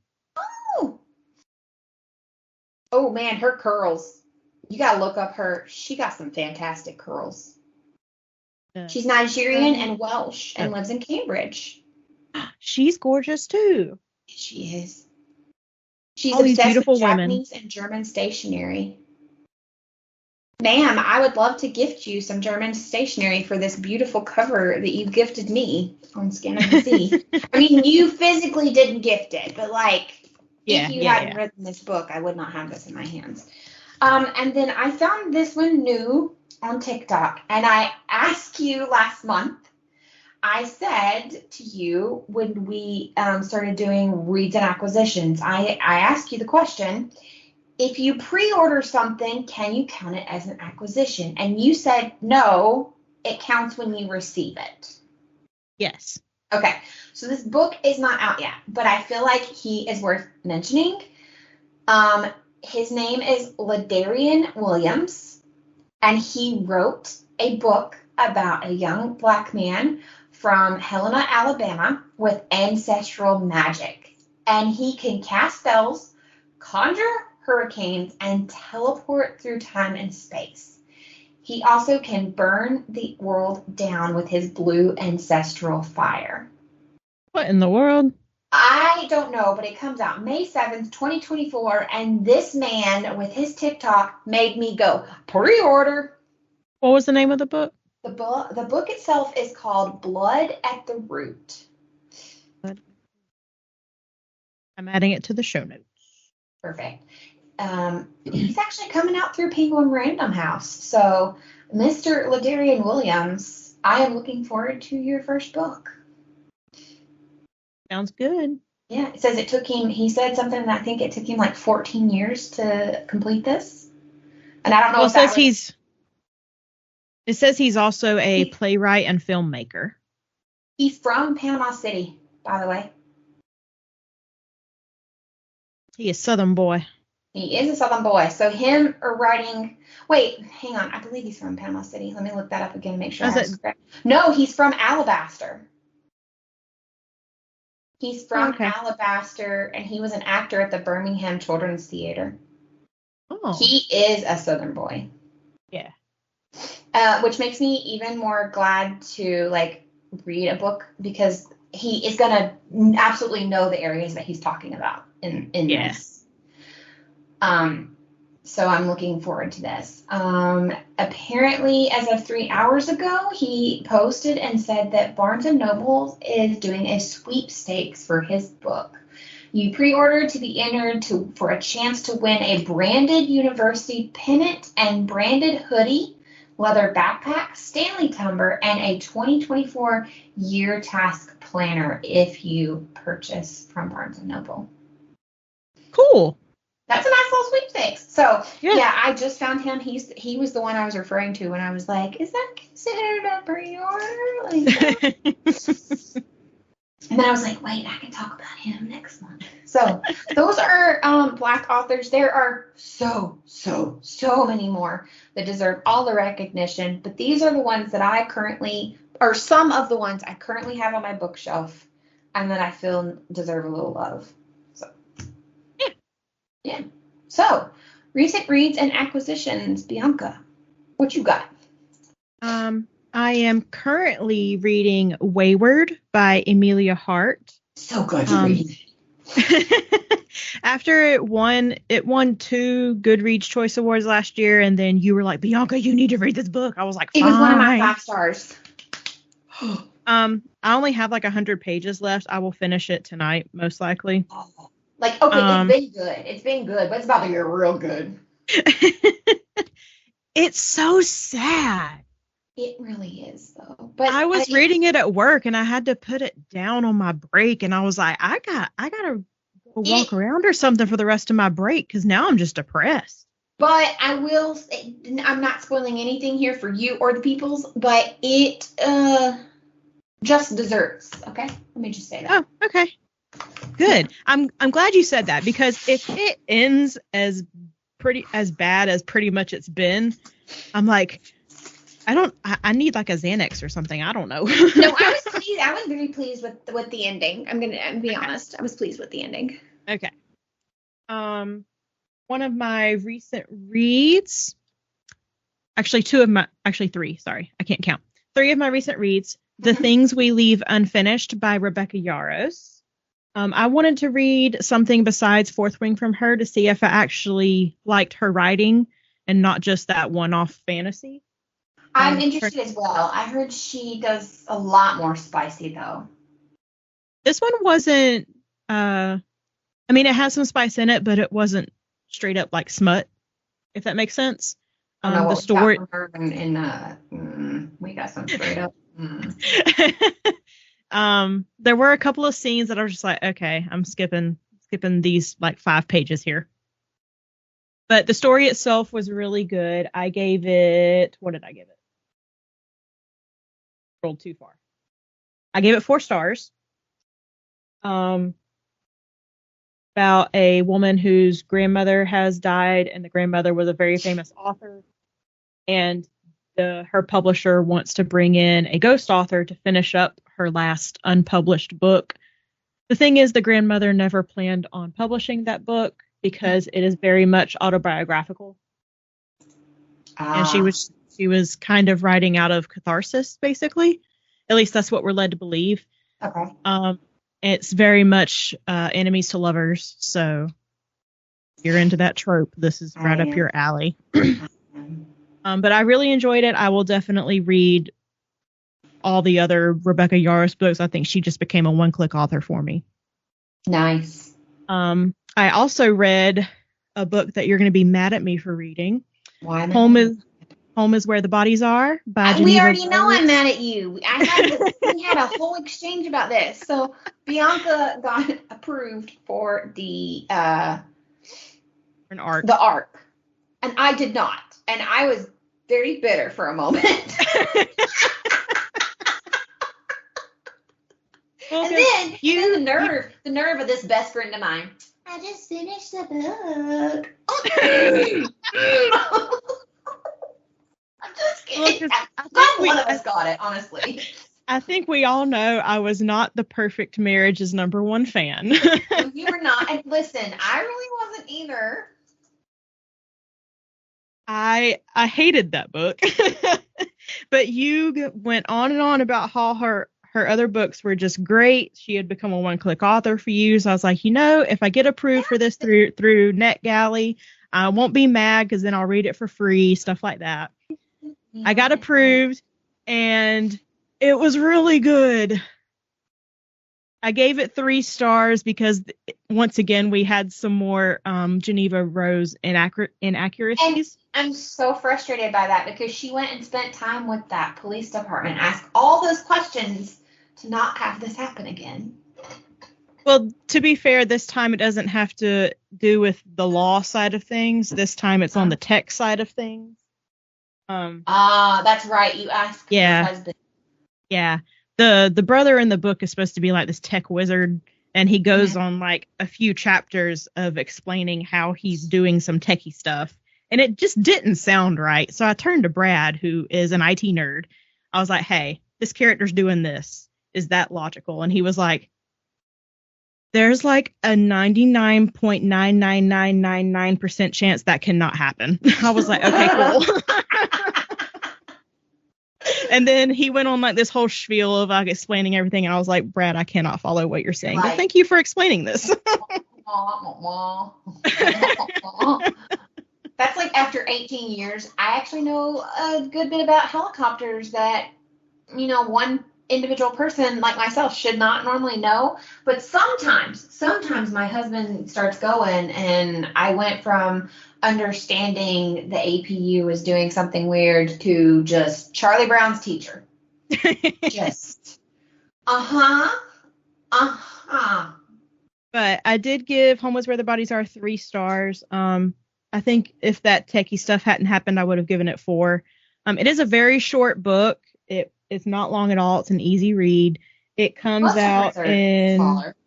Oh man, her curls. You gotta look up her. She got some fantastic curls. She's Nigerian and Welsh and lives in Cambridge. She's gorgeous too. She is. She's all these obsessed beautiful with Japanese and German stationery. Ma'am, I would love to gift you some German stationery for this beautiful cover that you gifted me on Skin of the Sea. I mean, you physically didn't gift it, but if you hadn't written this book, I would not have this in my hands. And then I found this one new on TikTok, and I asked you last month. I said to you when we started doing reads and acquisitions, I asked you the question, if you pre-order something, can you count it as an acquisition? And you said, no, it counts when you receive it. Yes. Okay, so this book is not out yet, but I feel like he is worth mentioning. His name is Ladarrion Williams, and he wrote a book about a young black man from Helena, Alabama, with ancestral magic. And he can cast spells, conjure hurricanes, and teleport through time and space. He also can burn the world down with his blue ancestral fire. What in the world? I don't know, but it comes out May 7th, 2024, and this man with his TikTok made me go pre-order. What was the name of the book? The book itself is called Blood at the Root. I'm adding it to the show notes. Perfect. He's actually coming out through Penguin Random House. So, Mr. Ladarrion Williams, I am looking forward to your first book. Sounds good. Yeah, it says he said something, and I think it took him like 14 years to complete this. And I don't know It says he's also a playwright and filmmaker. He's from Panama City, by the way. He is Southern boy. He is a Southern boy. So him writing. Wait, hang on. I believe he's from Panama City. Let me look that up again and make sure I have it correct. No, he's from Alabaster. He's from Alabaster, and he was an actor at the Birmingham Children's Theater. Oh. He is a Southern boy. Yeah. Which makes me even more glad to read a book, because he is gonna absolutely know the areas that he's talking about in this. So I'm looking forward to this. Apparently, as of 3 hours ago, he posted and said that Barnes & Noble is doing a sweepstakes for his book. You pre-order to be entered for a chance to win a branded university pennant and branded hoodie, leather backpack, Stanley tumbler, and a 2024 year task planner if you purchase from Barnes & Noble. Cool. That's a nice little sweepstakes. So, yeah, I just found him. He was the one I was referring to when I was like, is that considered a pre-order? And then I was like, wait, I can talk about him next month. So those are Black authors. There are so many more that deserve all the recognition. But these are the ones that some of the ones I currently have on my bookshelf and that I feel deserve a little love. So, yeah. So, recent reads and acquisitions. Bianca, what you got? I am currently reading Weyward by Emilia Hart. So good to read. After it won 2 Goodreads Choice Awards last year, and then you were like, Bianca, you need to read this book. I was like, fine. It was one of my 5 stars. I only have 100 pages left. I will finish it tonight, most likely. It's been good. It's been good, but it's about to get real good. It's so sad. It really is, though. But I was reading it at work, and I had to put it down on my break, and I was like, I gotta go walk around or something for the rest of my break, because now I'm just depressed. But I will say, I'm not spoiling anything here for you or the peoples, but it just desserts. Okay, let me just say that. Oh, okay, good. I'm glad you said that, because if it ends as bad as pretty much it's been, I'm like, I need a Xanax or something. I don't know. No, I was pleased. I was very pleased with the ending. I'm gonna be honest. I was pleased with the ending. Okay. One of my recent reads, actually 3. Sorry, I can't count. 3 of my recent reads. The Things We Leave Unfinished by Rebecca Yarros. I wanted to read something besides Fourth Wing from her to see if I actually liked her writing and not just that one-off fantasy. I'm interested as well. I heard she does a lot more spicy, though. This one wasn't, it has some spice in it, but it wasn't straight up smut, if that makes sense. The story. We got some straight up. There were a couple of scenes that I was just like, okay, I'm skipping these 5 pages here. But the story itself was really good. I gave it, what did I give it? Rolled too far. I gave it 4 stars. About a woman whose grandmother has died, and the grandmother was a very famous author, and her publisher wants to bring in a ghost author to finish up her last unpublished book. The thing is, the grandmother never planned on publishing that book because it is very much autobiographical. And she was kind of writing out of catharsis, basically. At least that's what we're led to believe. Okay. It's very much enemies to lovers, so if you're into that trope, this is right up your alley. But I really enjoyed it. I will definitely read all the other Rebecca Yarros books. I think she just became a one-click author for me. Nice. I also read a book that you're going to be mad at me for reading. Why? Home is Where the Bodies Are by Jeneva. We already know I'm mad at you. We had a whole exchange about this. So Bianca got approved for the an arc. The arc, and I did not, and I was very bitter for a moment. Well, and then the nerve of this best friend of mine. I just finished the book. I'm just kidding. I'm glad one of us got it, honestly. I think we all know I was not the Perfect Marriage's #1 fan. No, you were not. And listen, I really wasn't either. I hated that book. But you went on and on about how her other books were just great. She had become a one-click author for you. So I was like, if I get approved for this through NetGalley, I won't be mad because then I'll read it for free, stuff like that. I got approved, and it was really good. I gave it 3 stars because, once again, we had some more Geneva Rose inaccuracies. And I'm so frustrated by that because she went and spent time with that police department, asked all those questions to not have this happen again. Well, to be fair, this time it doesn't have to do with the law side of things. This time it's on the tech side of things. That's right. You asked your husband. Yeah. The brother in the book is supposed to be like this tech wizard, and he goes on like a few chapters of explaining how he's doing some techie stuff, and it just didn't sound right. So I turned to Brad, who is an IT nerd. I was like, hey, this character's doing this. Is that logical? And he was like, there's like a 99.99999% chance that cannot happen. I was like, okay, cool. And then he went on like this whole spiel of like explaining everything, and I was like, Brad, I cannot follow what you're saying. But thank you for explaining this. That's like after 18 years, I actually know a good bit about helicopters that, one individual person like myself should not normally know. But sometimes my husband starts going, and I went from understanding the APU is doing something weird to just Charlie Brown's teacher. Just, But I did give Home is Where the Bodies Are 3 stars. I think if that techie stuff hadn't happened, I would have given it 4. It is a very short book. It's not long at all. It's an easy read. It comes out in smaller.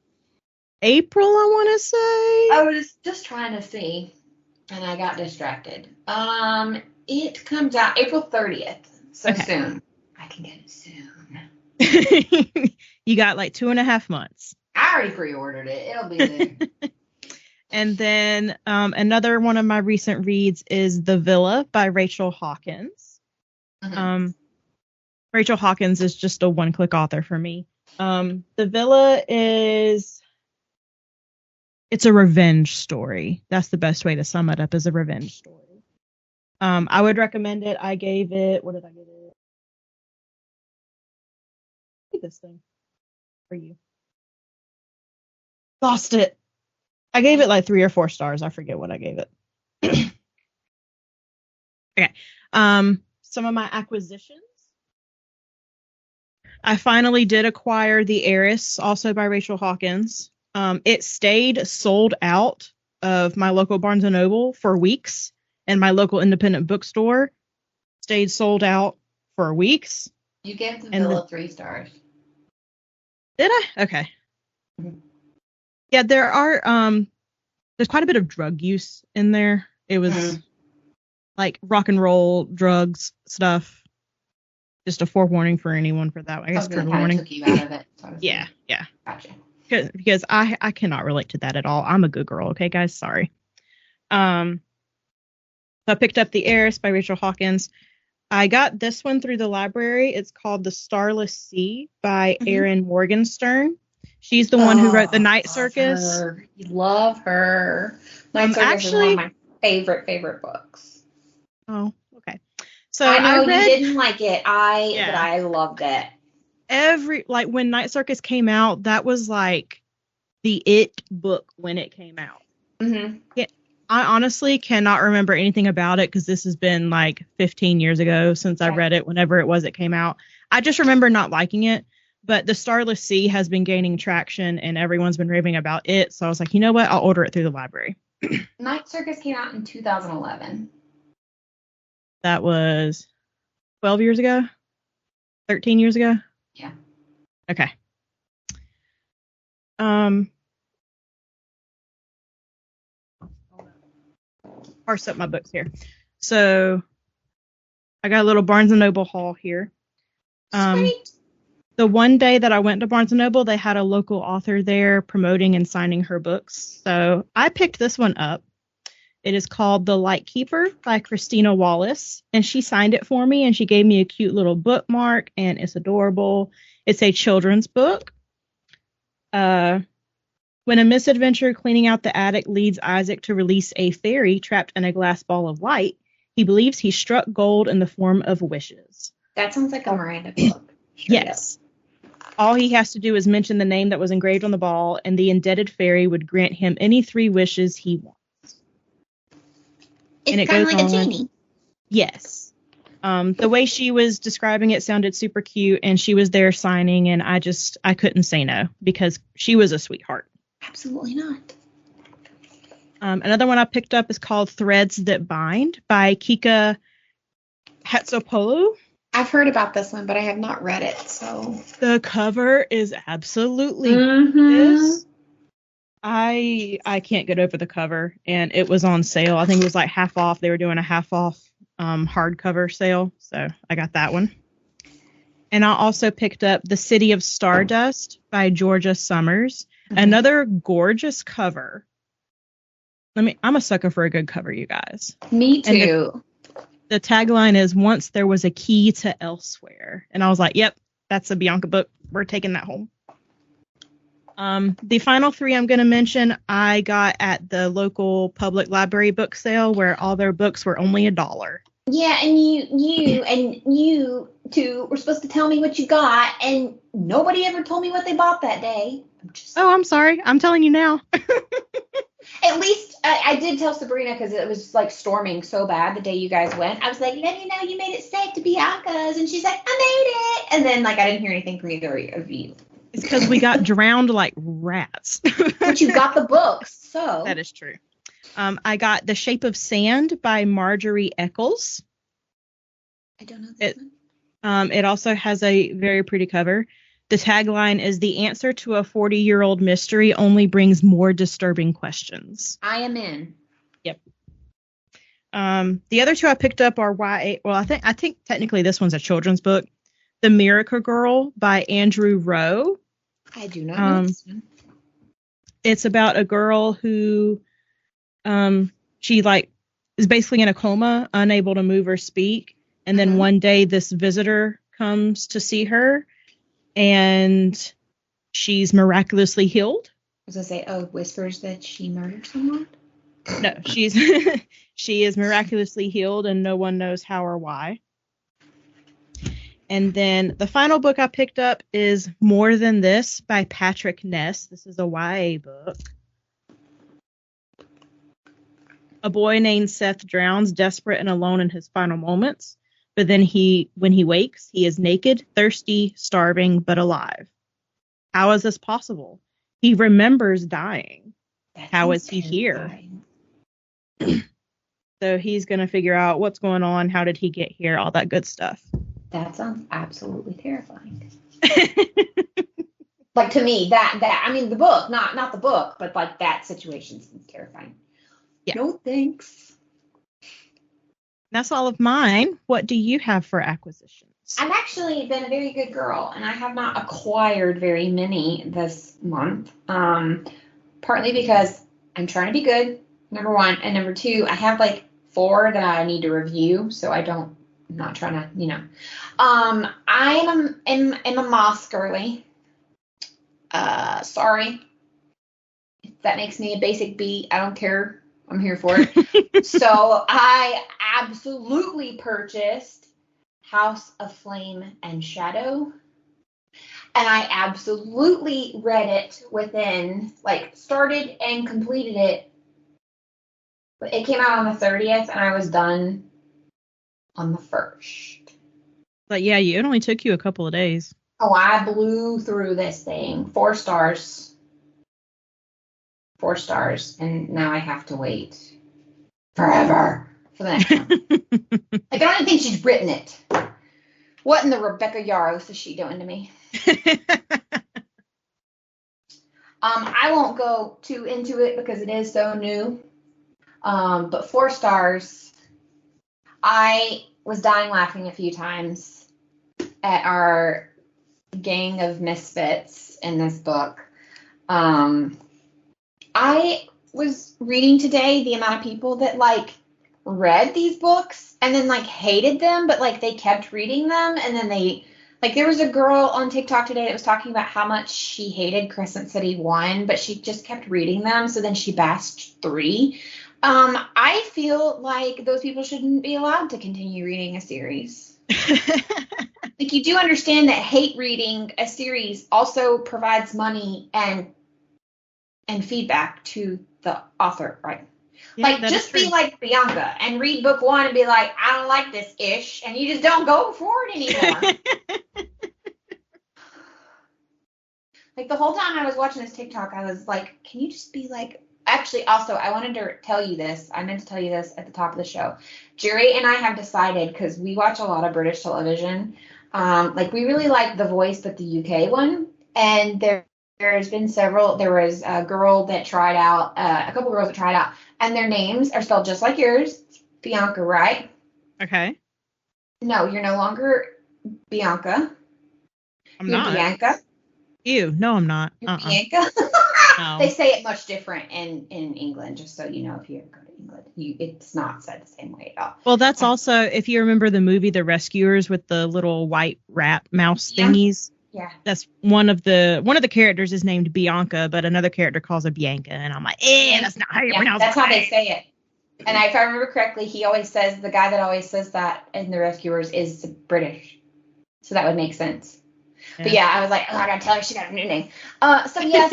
April, I want to say. I was just trying to see, and I got distracted. It comes out April 30th, so soon. I can get it soon. You got like 2.5 months. I already pre-ordered it. It'll be there. And then another one of my recent reads is The Villa by Rachel Hawkins. Mm-hmm. Rachel Hawkins is just a one-click author for me. The Villa it's a revenge story. That's the best way to sum it up, is a revenge story. I would recommend it. I gave it, what did I give it? This thing for you. Lost it. I gave it like 3 or 4 stars. I forget what I gave it. Okay. Some of my acquisitions. I finally did acquire The Heiress, also by Rachel Hawkins. It stayed sold out of my local Barnes & Noble for weeks, and my local independent bookstore stayed sold out for weeks. You gave The Villa 3 stars. Did I? Okay. Mm-hmm. Yeah, there's quite a bit of drug use in there. It was like rock and roll, drugs, stuff. Just a forewarning for anyone for that. I guess trigger warning. Took you out of it. Yeah. Gotcha. Because I cannot relate to that at all. I'm a good girl, okay, guys? Sorry. So I picked up The Heiress by Rachel Hawkins. I got this one through the library. It's called The Starless Sea by Erin Morgenstern. She's the one who wrote The Night Circus. Love her. Night Circus is one of my favorite books. Oh, okay. So I know you didn't like it. But I loved it. When Night Circus came out, that was like the it book when it came out. Mm-hmm. Yeah, I honestly cannot remember anything about it because this has been like 15 years ago since I read it. Whenever it came out, I just remember not liking it. But The Starless Sea has been gaining traction, and everyone's been raving about it. So I was like, you know what? I'll order it through the library. Night Circus came out in 2011. That was 12 years ago? 13 years ago? Yeah. Okay. parse up my books here. So I got a little Barnes & Noble haul here. Sweet. The one day that I went to Barnes & Noble, they had a local author there promoting and signing her books. So I picked this one up. It is called The Lightkeeper by Christina Wallace, and she signed it for me, and she gave me a cute little bookmark, and it's adorable. It's a children's book. When a misadventure cleaning out the attic leads Isaac to release a fairy trapped in a glass ball of light, he believes he struck gold in the form of wishes. That sounds like a Miranda book. Yes. All he has to do is mention the name that was engraved on the ball, and the indebted fairy would grant him any 3 wishes he wants. It's kind of like a genie. Yes. The way she was describing it sounded super cute, and she was there signing, and I couldn't say no because she was a sweetheart. Absolutely not. Another one I picked up is called Threads That Bind by Kika Hatzopoulou. I've heard about this one, but I have not read it. So the cover is absolutely this. I can't get over the cover, and it was on sale. I think it was like half off. They were doing a half off hardcover sale, so I got that one. And I also picked up The City of Stardust by Georgia Summers. Another gorgeous cover. I'm a sucker for a good cover, you guys. Me too. The tagline is "Once there was a key to elsewhere," and I was like, "Yep, that's a Bianca book. We're taking that home." The final 3 I'm going to mention, I got at the local public library book sale where all their books were only $1. Yeah, and you two were supposed to tell me what you got, and nobody ever told me what they bought that day. I'm sorry. I'm telling you now. At least I did tell Sabrina because it was like storming so bad the day you guys went. I was like, let me know you made it safe to Bianca's, and she's like, I made it. And then like I didn't hear anything from either of you. It's because we got drowned like rats. But you got the books, so. That is true. I got The Shape of Sand by Marjorie Eccles. I don't know this one. It also has a very pretty cover. The tagline is "The answer to a 40-year-old mystery only brings more disturbing questions." I am in. Yep. The other 2 I picked up are YA. Well, I think technically this one's a children's book. The Miracle Girl by Andrew Rowe. I do not know this one. It's about a girl who she like is basically in a coma, unable to move or speak, and then one day this visitor comes to see her, and she's miraculously healed. I was gonna say, whispers that she murdered someone? No, she is miraculously healed, and no one knows how or why. And then the final book I picked up is More Than This by Patrick Ness. This is a YA book. A boy named Seth drowns, desperate and alone in his final moments. But then when he wakes, he is naked, thirsty, starving, but alive. How is this possible? He remembers dying. How is he here? So he's going to figure out what's going on. How did he get here? All that good stuff. That sounds absolutely terrifying. Like to me, that I mean the book, not the book, but like that situation seems terrifying. Yeah. No thanks. That's all of mine. What do you have for acquisitions? I've actually been a very good girl, and I have not acquired very many this month. Partly because I'm trying to be good, number 1, and number 2, I have like 4 that I need to review, so I'm not trying to, I am a Moss girly. Sorry. If that makes me a basic B, I don't care. I'm here for it. So I absolutely purchased House of Flame and Shadow. And I absolutely read it within, started and completed it. But it came out on the 30th, and I was done on the 1st. But yeah, it only took you a couple of days. Oh, I blew through this thing. 4 stars. 4 stars. And now I have to wait forever for the next one. I don't even think she's written it. What in the Rebecca Yarros is she doing to me? I won't go too into it because it is so new. But 4 stars. I was dying laughing a few times at our gang of misfits in this book. I was reading today the amount of people that like read these books and then like hated them, but like they kept reading them, and then they like there was a girl on TikTok today that was talking about how much she hated Crescent City 1, but she just kept reading them, so then she bashed 3. I feel like those people shouldn't be allowed to continue reading a series. Like, you do understand that hate reading a series also provides money and feedback to the author, right? Yeah, like, just be like Bianca and read book 1 and be like, I don't like this ish, and you just don't go for it anymore. Like, the whole time I was watching this TikTok, I was like, can you just be like, actually, also, I wanted to tell you this. I meant to tell you this at the top of the show. Jerry and I have decided, because we watch a lot of British television, like, we really like The Voice, but the UK one. And there's been several. There was a girl that tried out, a couple girls that tried out, and their names are spelled just like yours. Bianca, right? Okay. No, you're no longer Bianca. You're not. Bianca. Ew, no, I'm not. Bianca. No. They say it much different in England, just so you know, if you ever go to England. It's not said the same way at all. Well, that's also, if you remember the movie The Rescuers with the little white rat mouse thingies. Yeah. That's one of the characters is named Bianca, but another character calls her Bianca, and I'm like, that's not how you pronounce it. That's how they say it. And if I remember correctly, he always says, the guy that always says that in The Rescuers is British. So that would make sense. Yeah. But yeah, I was like, I gotta tell her she got a new name. So yes,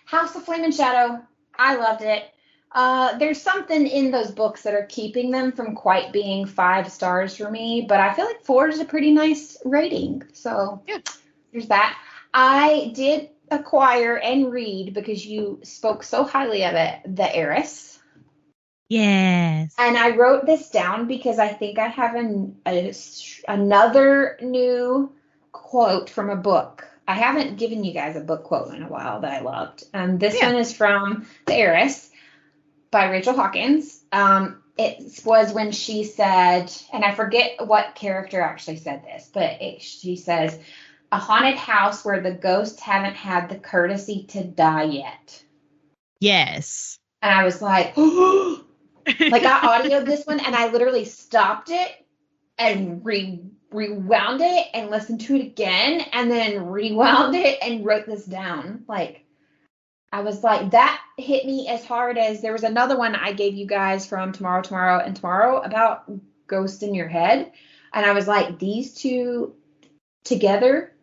House of Flame and Shadow, I loved it. There's something in those books that are keeping them from quite being 5 stars for me, but I feel like 4 is a pretty nice rating. So yeah, there's that. I did acquire and read, because you spoke so highly of it, the Heiress. Yes. And I wrote this down because I think I have another new quote from a book. I haven't given you guys a book quote in a while that I loved. This one is from The Heiress by Rachel Hawkins. It was when she said, and I forget what character actually said this, but she says, a haunted house where the ghosts haven't had the courtesy to die yet. Yes. And I was like, like, I audioed this one and I literally stopped it and rewound it and listened to it again and then rewound it and wrote this down. Like, I was like, that hit me as hard as there was another one I gave you guys from Tomorrow about ghosts in your head. And I was like, these two together,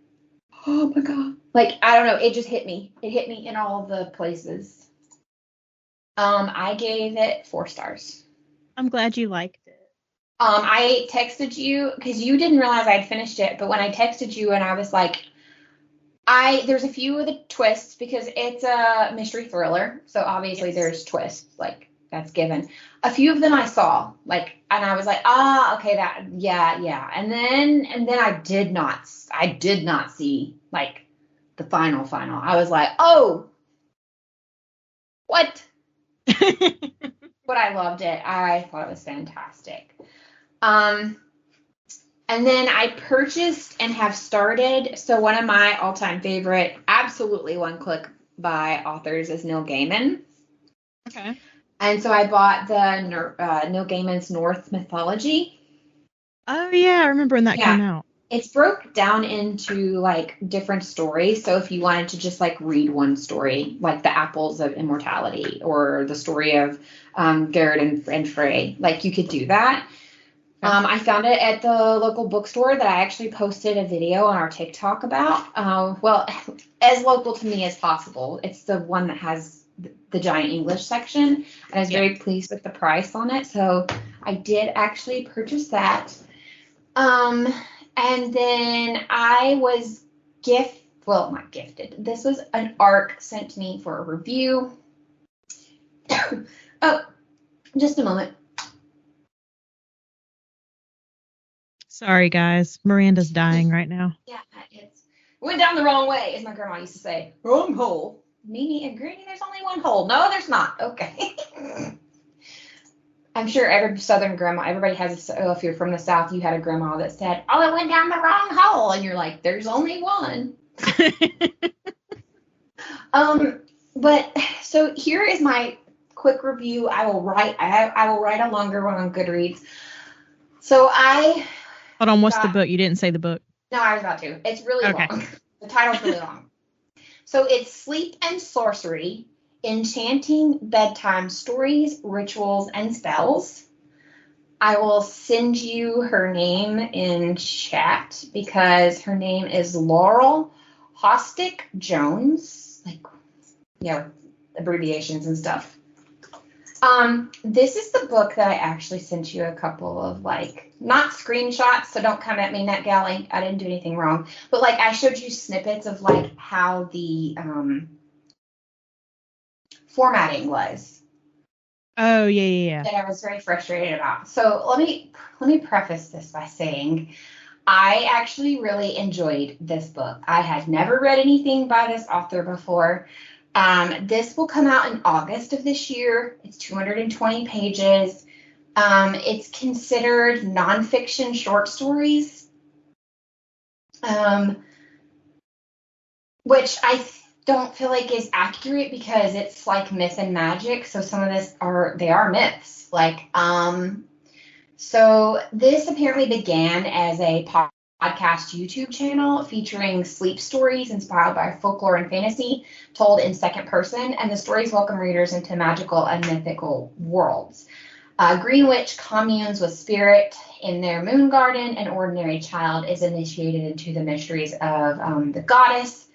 oh my God. Like, I don't know, it just hit me. It hit me in all the places. I gave it 4 stars. I'm glad you liked it. I texted you because you didn't realize I'd finished it, but when I texted you and I was like, there's a few of the twists because it's a mystery thriller, so obviously there's twists, like, that's given. A few of them I saw, like, and I was like, okay, yeah. And then I did not see, like, the final. I was like, oh, what? But I loved it. I thought it was fantastic. And then I purchased and have started. So one of my all-time favorite, absolutely one-click by authors is Neil Gaiman. Okay. And so I bought the Neil Gaiman's Norse Mythology. Oh yeah, I remember when that came out. It's broke down into, like, different stories. So if you wanted to just, like, read one story, like the Apples of Immortality or the story of Garrett and Frey, like, you could do that. I found it at the local bookstore that I actually posted a video on our TikTok about. Well, as local to me as possible. It's the one that has the giant English section. And I was very pleased with the price on it. So I did actually purchase that. And then I was not gifted. This was an ARC sent to me for a review. Oh, just a moment. Sorry, guys. Miranda's dying right now. Yeah, it went down the wrong way, as my grandma used to say. Wrong hole. Mimi agreeing there's only one hole. No, there's not. Okay. I'm sure every Southern grandma, everybody has, if you're from the South, you had a grandma that said, oh, it went down the wrong hole. And you're like, there's only one. But so here is my quick review. I will write a longer one on Goodreads. So hold on, what's the book? You didn't say the book. No, I was about to. It's really long. The title's really long. So it's Sleep and Sorcery, Enchanting Bedtime Stories, Rituals, and Spells. I will send you her name in chat because her name is Laurel Hostick Jones. Abbreviations and stuff. This is the book that I actually sent you a couple of, not screenshots, so don't come at me, NetGalley. I didn't do anything wrong. But, I showed you snippets of, how the formatting was. Oh, yeah. That I was very frustrated about. So let me preface this by saying I actually really enjoyed this book. I had never read anything by this author before. This will come out in August of this year. It's 220 pages. It's considered nonfiction short stories, which I don't feel like is accurate because it's like myth and magic. So some of this are myths. So this apparently began as a podcast YouTube channel featuring sleep stories inspired by folklore and fantasy told in second person, and the stories welcome readers into magical and mythical worlds. Green Witch communes with spirit in their moon garden. An ordinary child is initiated into the mysteries of the goddess.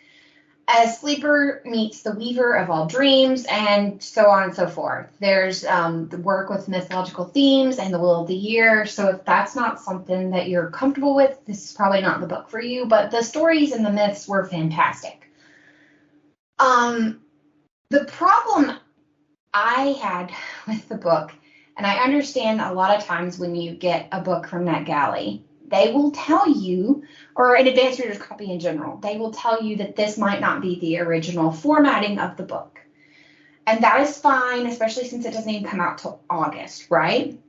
A sleeper meets the weaver of all dreams, and so on and so forth. There's the work with mythological themes and the will of the year. So if that's not something that you're comfortable with, this is probably not the book for you. But the stories and the myths were fantastic. The problem I had with the book, and I understand a lot of times when you get a book from NetGalley, they will tell you, or an advanced reader's copy in general, they will tell you that this might not be the original formatting of the book. And that is fine, especially since it doesn't even come out till August, right?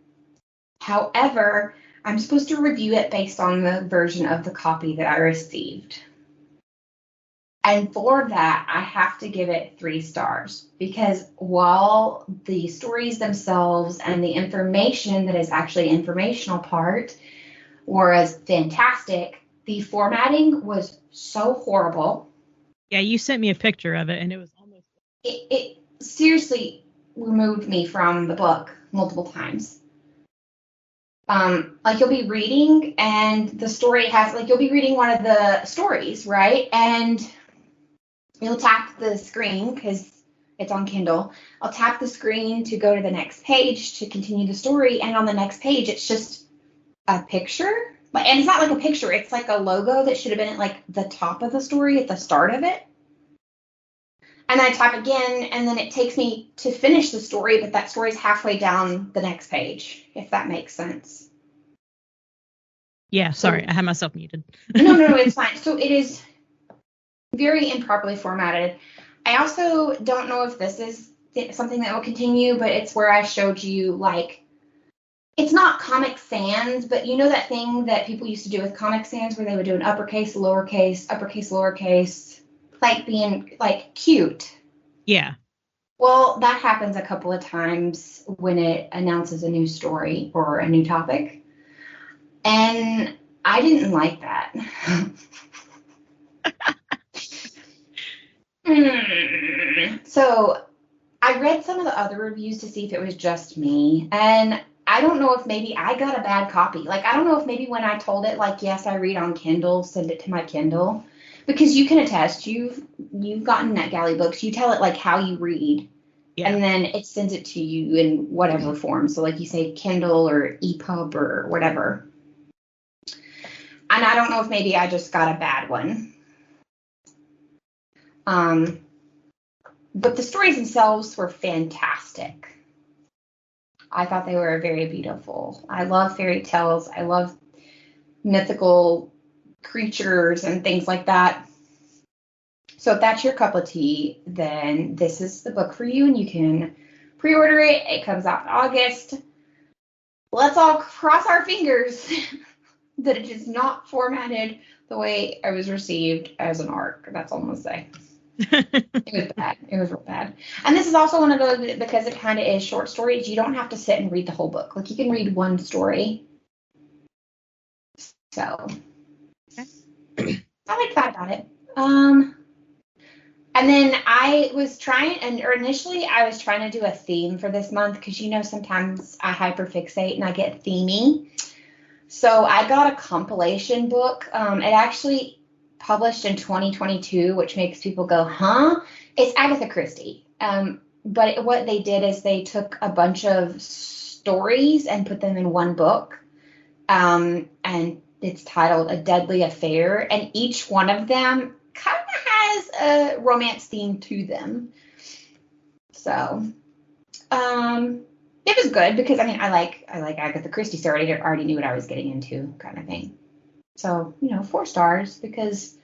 However, I'm supposed to review it based on the version of the copy that I received. And for that, I have to give it 3 stars because while the stories themselves and the information that is actually informational part was fantastic, the formatting was so horrible. Yeah, you sent me a picture of it, and it was almost... It seriously removed me from the book multiple times. You'll be reading, and the story has, you'll be reading one of the stories, right? And you'll tap the screen, because it's on Kindle. I'll tap the screen to go to the next page to continue the story, and on the next page, it's just a picture. And it's not like a picture, it's like a logo that should have been at the top of the story at the start of it. And I tap again, and then it takes me to finish the story, but that story's halfway down the next page, if that makes sense. Yeah, sorry, I had myself muted. No, it's fine. So it is very improperly formatted. I also don't know if this is something that will continue, but it's where I showed you, it's not Comic Sans, but you know that thing that people used to do with Comic Sans where they would do an uppercase, lowercase, lowercase, being, cute. Yeah. Well, that happens a couple of times when it announces a new story or a new topic. And I didn't like that. So I read some of the other reviews to see if it was just me. And I don't know if maybe I got a bad copy. I don't know if maybe when I told it, yes, I read on Kindle, send it to my Kindle. Because you can attest, you've gotten NetGalley books. You tell it, how you read. Yeah. And then it sends it to you in whatever form. So, you say Kindle or EPUB or whatever. And I don't know if maybe I just got a bad one. But the stories themselves were fantastic. I thought they were very beautiful. I love fairy tales. I love mythical creatures and things like that. So if that's your cup of tea, then this is the book for you, and you can pre-order it. It comes out in August. Let's all cross our fingers that it is not formatted the way I was received as an ARC. That's all I'm going to say. It was bad. It was real bad. And this is also one of those, because it kind of is short stories, you don't have to sit and read the whole book. Like, you can read one story. So, I like that about it. And then I was trying, initially I was trying to do a theme for this month, because sometimes I hyperfixate and I get themey. So I got a compilation book. It actually published in 2022, which makes people go, huh? It's Agatha Christie. But what they did is they took a bunch of stories and put them in one book. And it's titled A Deadly Affair. And each one of them kind of has a romance theme to them. So, it was good, because I like Agatha Christie, so I already knew what I was getting into, kind of thing. So, 4 stars, because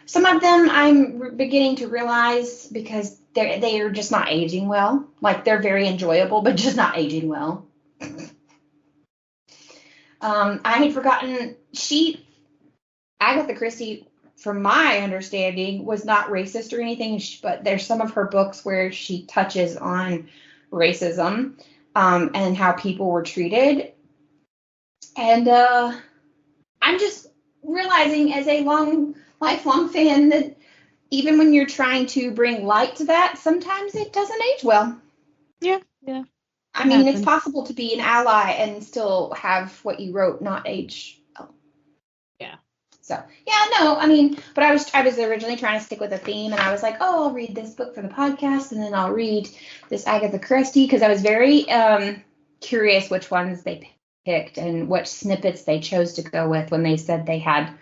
some of them I'm beginning to realize, because they are just not aging well. Like, they're very enjoyable, but just not aging well. I had forgotten, Agatha Christie, from my understanding, was not racist or anything, but there's some of her books where she touches on racism, and how people were treated. And I'm just realizing, as a lifelong fan, that even when you're trying to bring light to that, sometimes it doesn't age well. Yeah. I mean, it's possible to be an ally and still have what you wrote not age well. Yeah. So, yeah, no, but I was originally trying to stick with a theme, and I was like, oh, I'll read this book for the podcast, and then I'll read this Agatha Christie, because I was very curious which ones they picked and what snippets they chose to go with when they said they had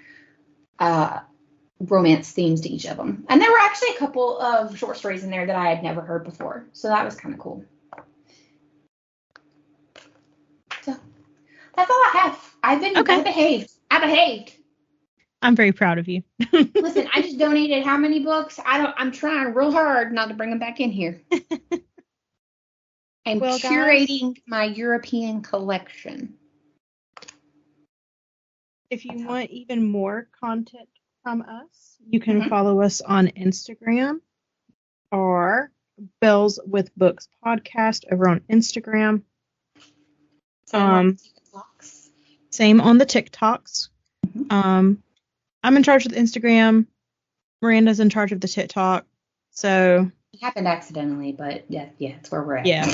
romance themes to each of them. And there were actually a couple of short stories in there that I had never heard before, so that was kind of cool. So that's all I have. I behaved. I'm very proud of you. Listen, I just donated how many books? I'm trying real hard not to bring them back in here. I'm curating my European collection. If you want even more content from us, you can follow us on Instagram, or Bells with Books podcast over on Instagram. Same on the TikToks. I'm in charge of the Instagram. Miranda's in charge of the TikTok. So it happened accidentally, but yeah, it's where we're at. Yeah.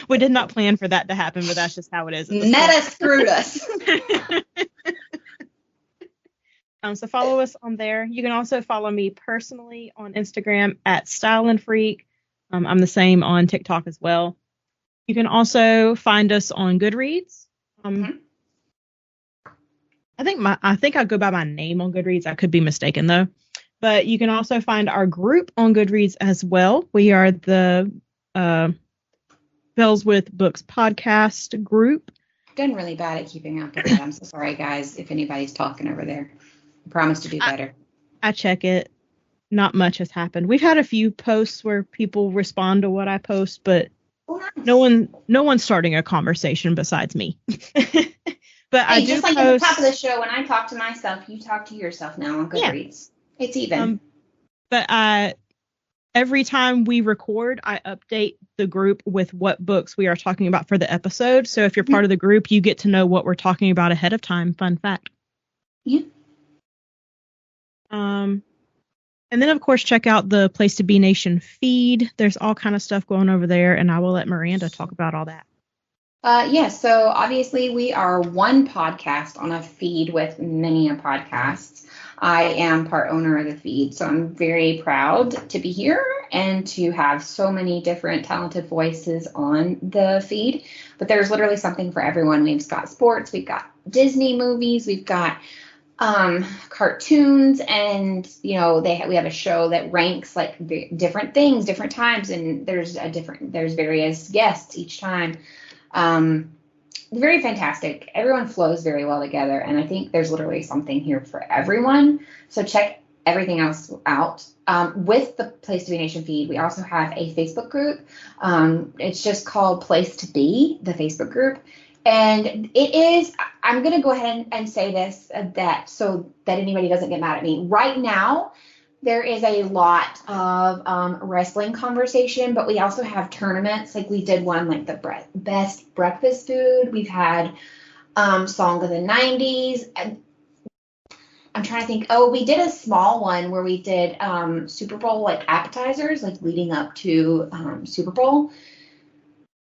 We did not plan for that to happen, but that's just how it is. Meta screwed us. So follow us on there. You can also follow me personally on Instagram at @StyleandFreak. I'm the same on TikTok as well. You can also find us on Goodreads. I think I go by my name on Goodreads. I could be mistaken though. But you can also find our group on Goodreads as well. We are the Bells with Books podcast group. I've done really bad at keeping up with that. I'm so sorry, guys, if anybody's talking over there. I promise to do better. I check it. Not much has happened. We've had a few posts where people respond to what I post, but no one's starting a conversation besides me. But I do just like post, at the top of the show, when I talk to myself, you talk to yourself now on Goodreads. Yeah. It's even. But every time we record, I update the group with what books we are talking about for the episode. So if you're part of the group, you get to know what we're talking about ahead of time. Fun fact. Yeah. And then, of course, check out the Place to Be Nation feed. There's all kind of stuff going over there, and I will let Miranda talk about all that. So obviously we are one podcast on a feed with many podcasts. I am part owner of the feed, so I'm very proud to be here and to have so many different talented voices on the feed. But there's literally something for everyone. We've got sports, we've got Disney movies, we've got cartoons, and we have a show that ranks like different things, different times, and there's various guests each time. Very fantastic. Everyone flows very well together, and I think there's literally something here for everyone. So check everything else out. With the Place to Be Nation feed, we also have a Facebook group. It's just called Place to Be, the Facebook group. And it is, I'm going to go ahead and say this, so that anybody doesn't get mad at me. Right now, there is a lot of wrestling conversation, but we also have tournaments. Like we did one, like the best breakfast food. We've had Song of the 90s. I'm trying to think. Oh, we did a small one where we did Super Bowl like appetizers, like leading up to Super Bowl.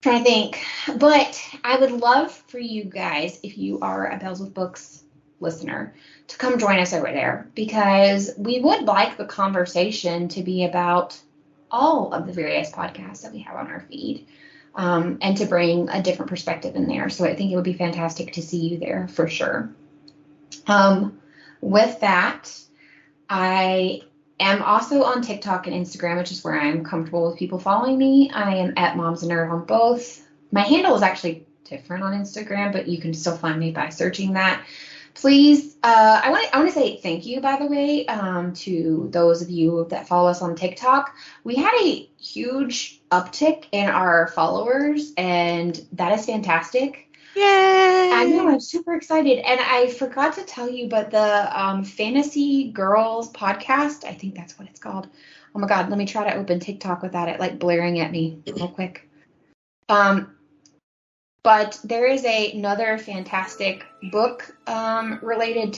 Trying to think. But I would love for you guys, if you are a Bells with Books listener, to come join us over there, because we would like the conversation to be about all of the various podcasts that we have on our feed, and to bring a different perspective in there. So I think it would be fantastic to see you there for sure. With that, I am also on TikTok and Instagram, which is where I'm comfortable with people following me. I am at Mom's a Nerd on both. My handle is actually different on Instagram, but you can still find me by searching that. Please, I want to say thank you, by the way, to those of you that follow us on TikTok. We had a huge uptick in our followers, and that is fantastic. Yay! I know, I'm super excited. And I forgot to tell you, but the Fantasy Girls podcast, I think that's what it's called. Oh my God, let me try to open TikTok without it like blaring at me real quick. But there is another fantastic book related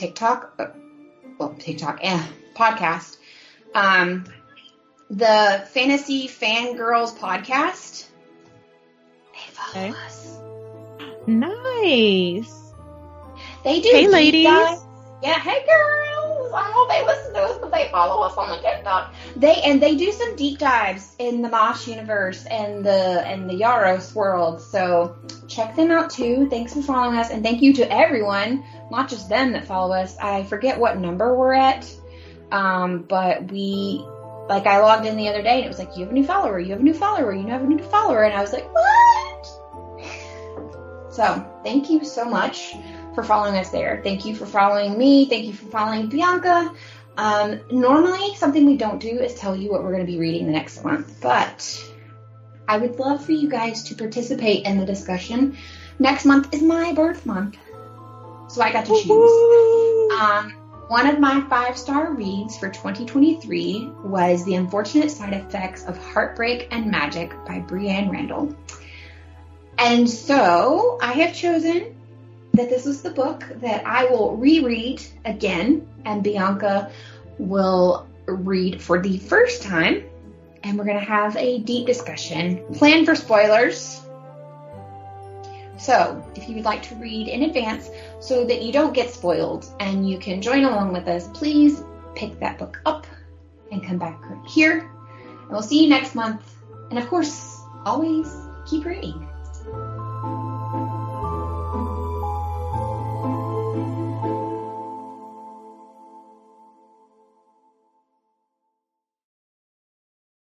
podcast. The Fantasy Fangirls podcast. They follow us. Nice. They do. Hey, ladies. Yeah, hey, girls. I know they listen to us, but they follow us on the TikTok. They do some deep dives in the Mosh universe and the Yarros world. So check them out too. Thanks for following us, and thank you to everyone, not just them that follow us. I forget what number we're at, but we. Like, I logged in the other day, and it was like, you have a new follower, you have a new follower, you have a new follower. And I was like, what? So, thank you so much for following us there. Thank you for following me. Thank you for following Bianca. Normally, something we don't do is tell you what we're going to be reading the next month. But I would love for you guys to participate in the discussion. Next month is my birth month. So, I got to choose. One of my 5-star reads for 2023 was The Unfortunate Side Effects of Heartbreak and Magic by Brianne Randall. And so I have chosen that this is the book that I will reread again, and Bianca will read for the first time, and we're going to have a deep discussion. Plan for spoilers. So, if you would like to read in advance so that you don't get spoiled and you can join along with us, please pick that book up and come back here. And we'll see you next month. And of course, always keep reading.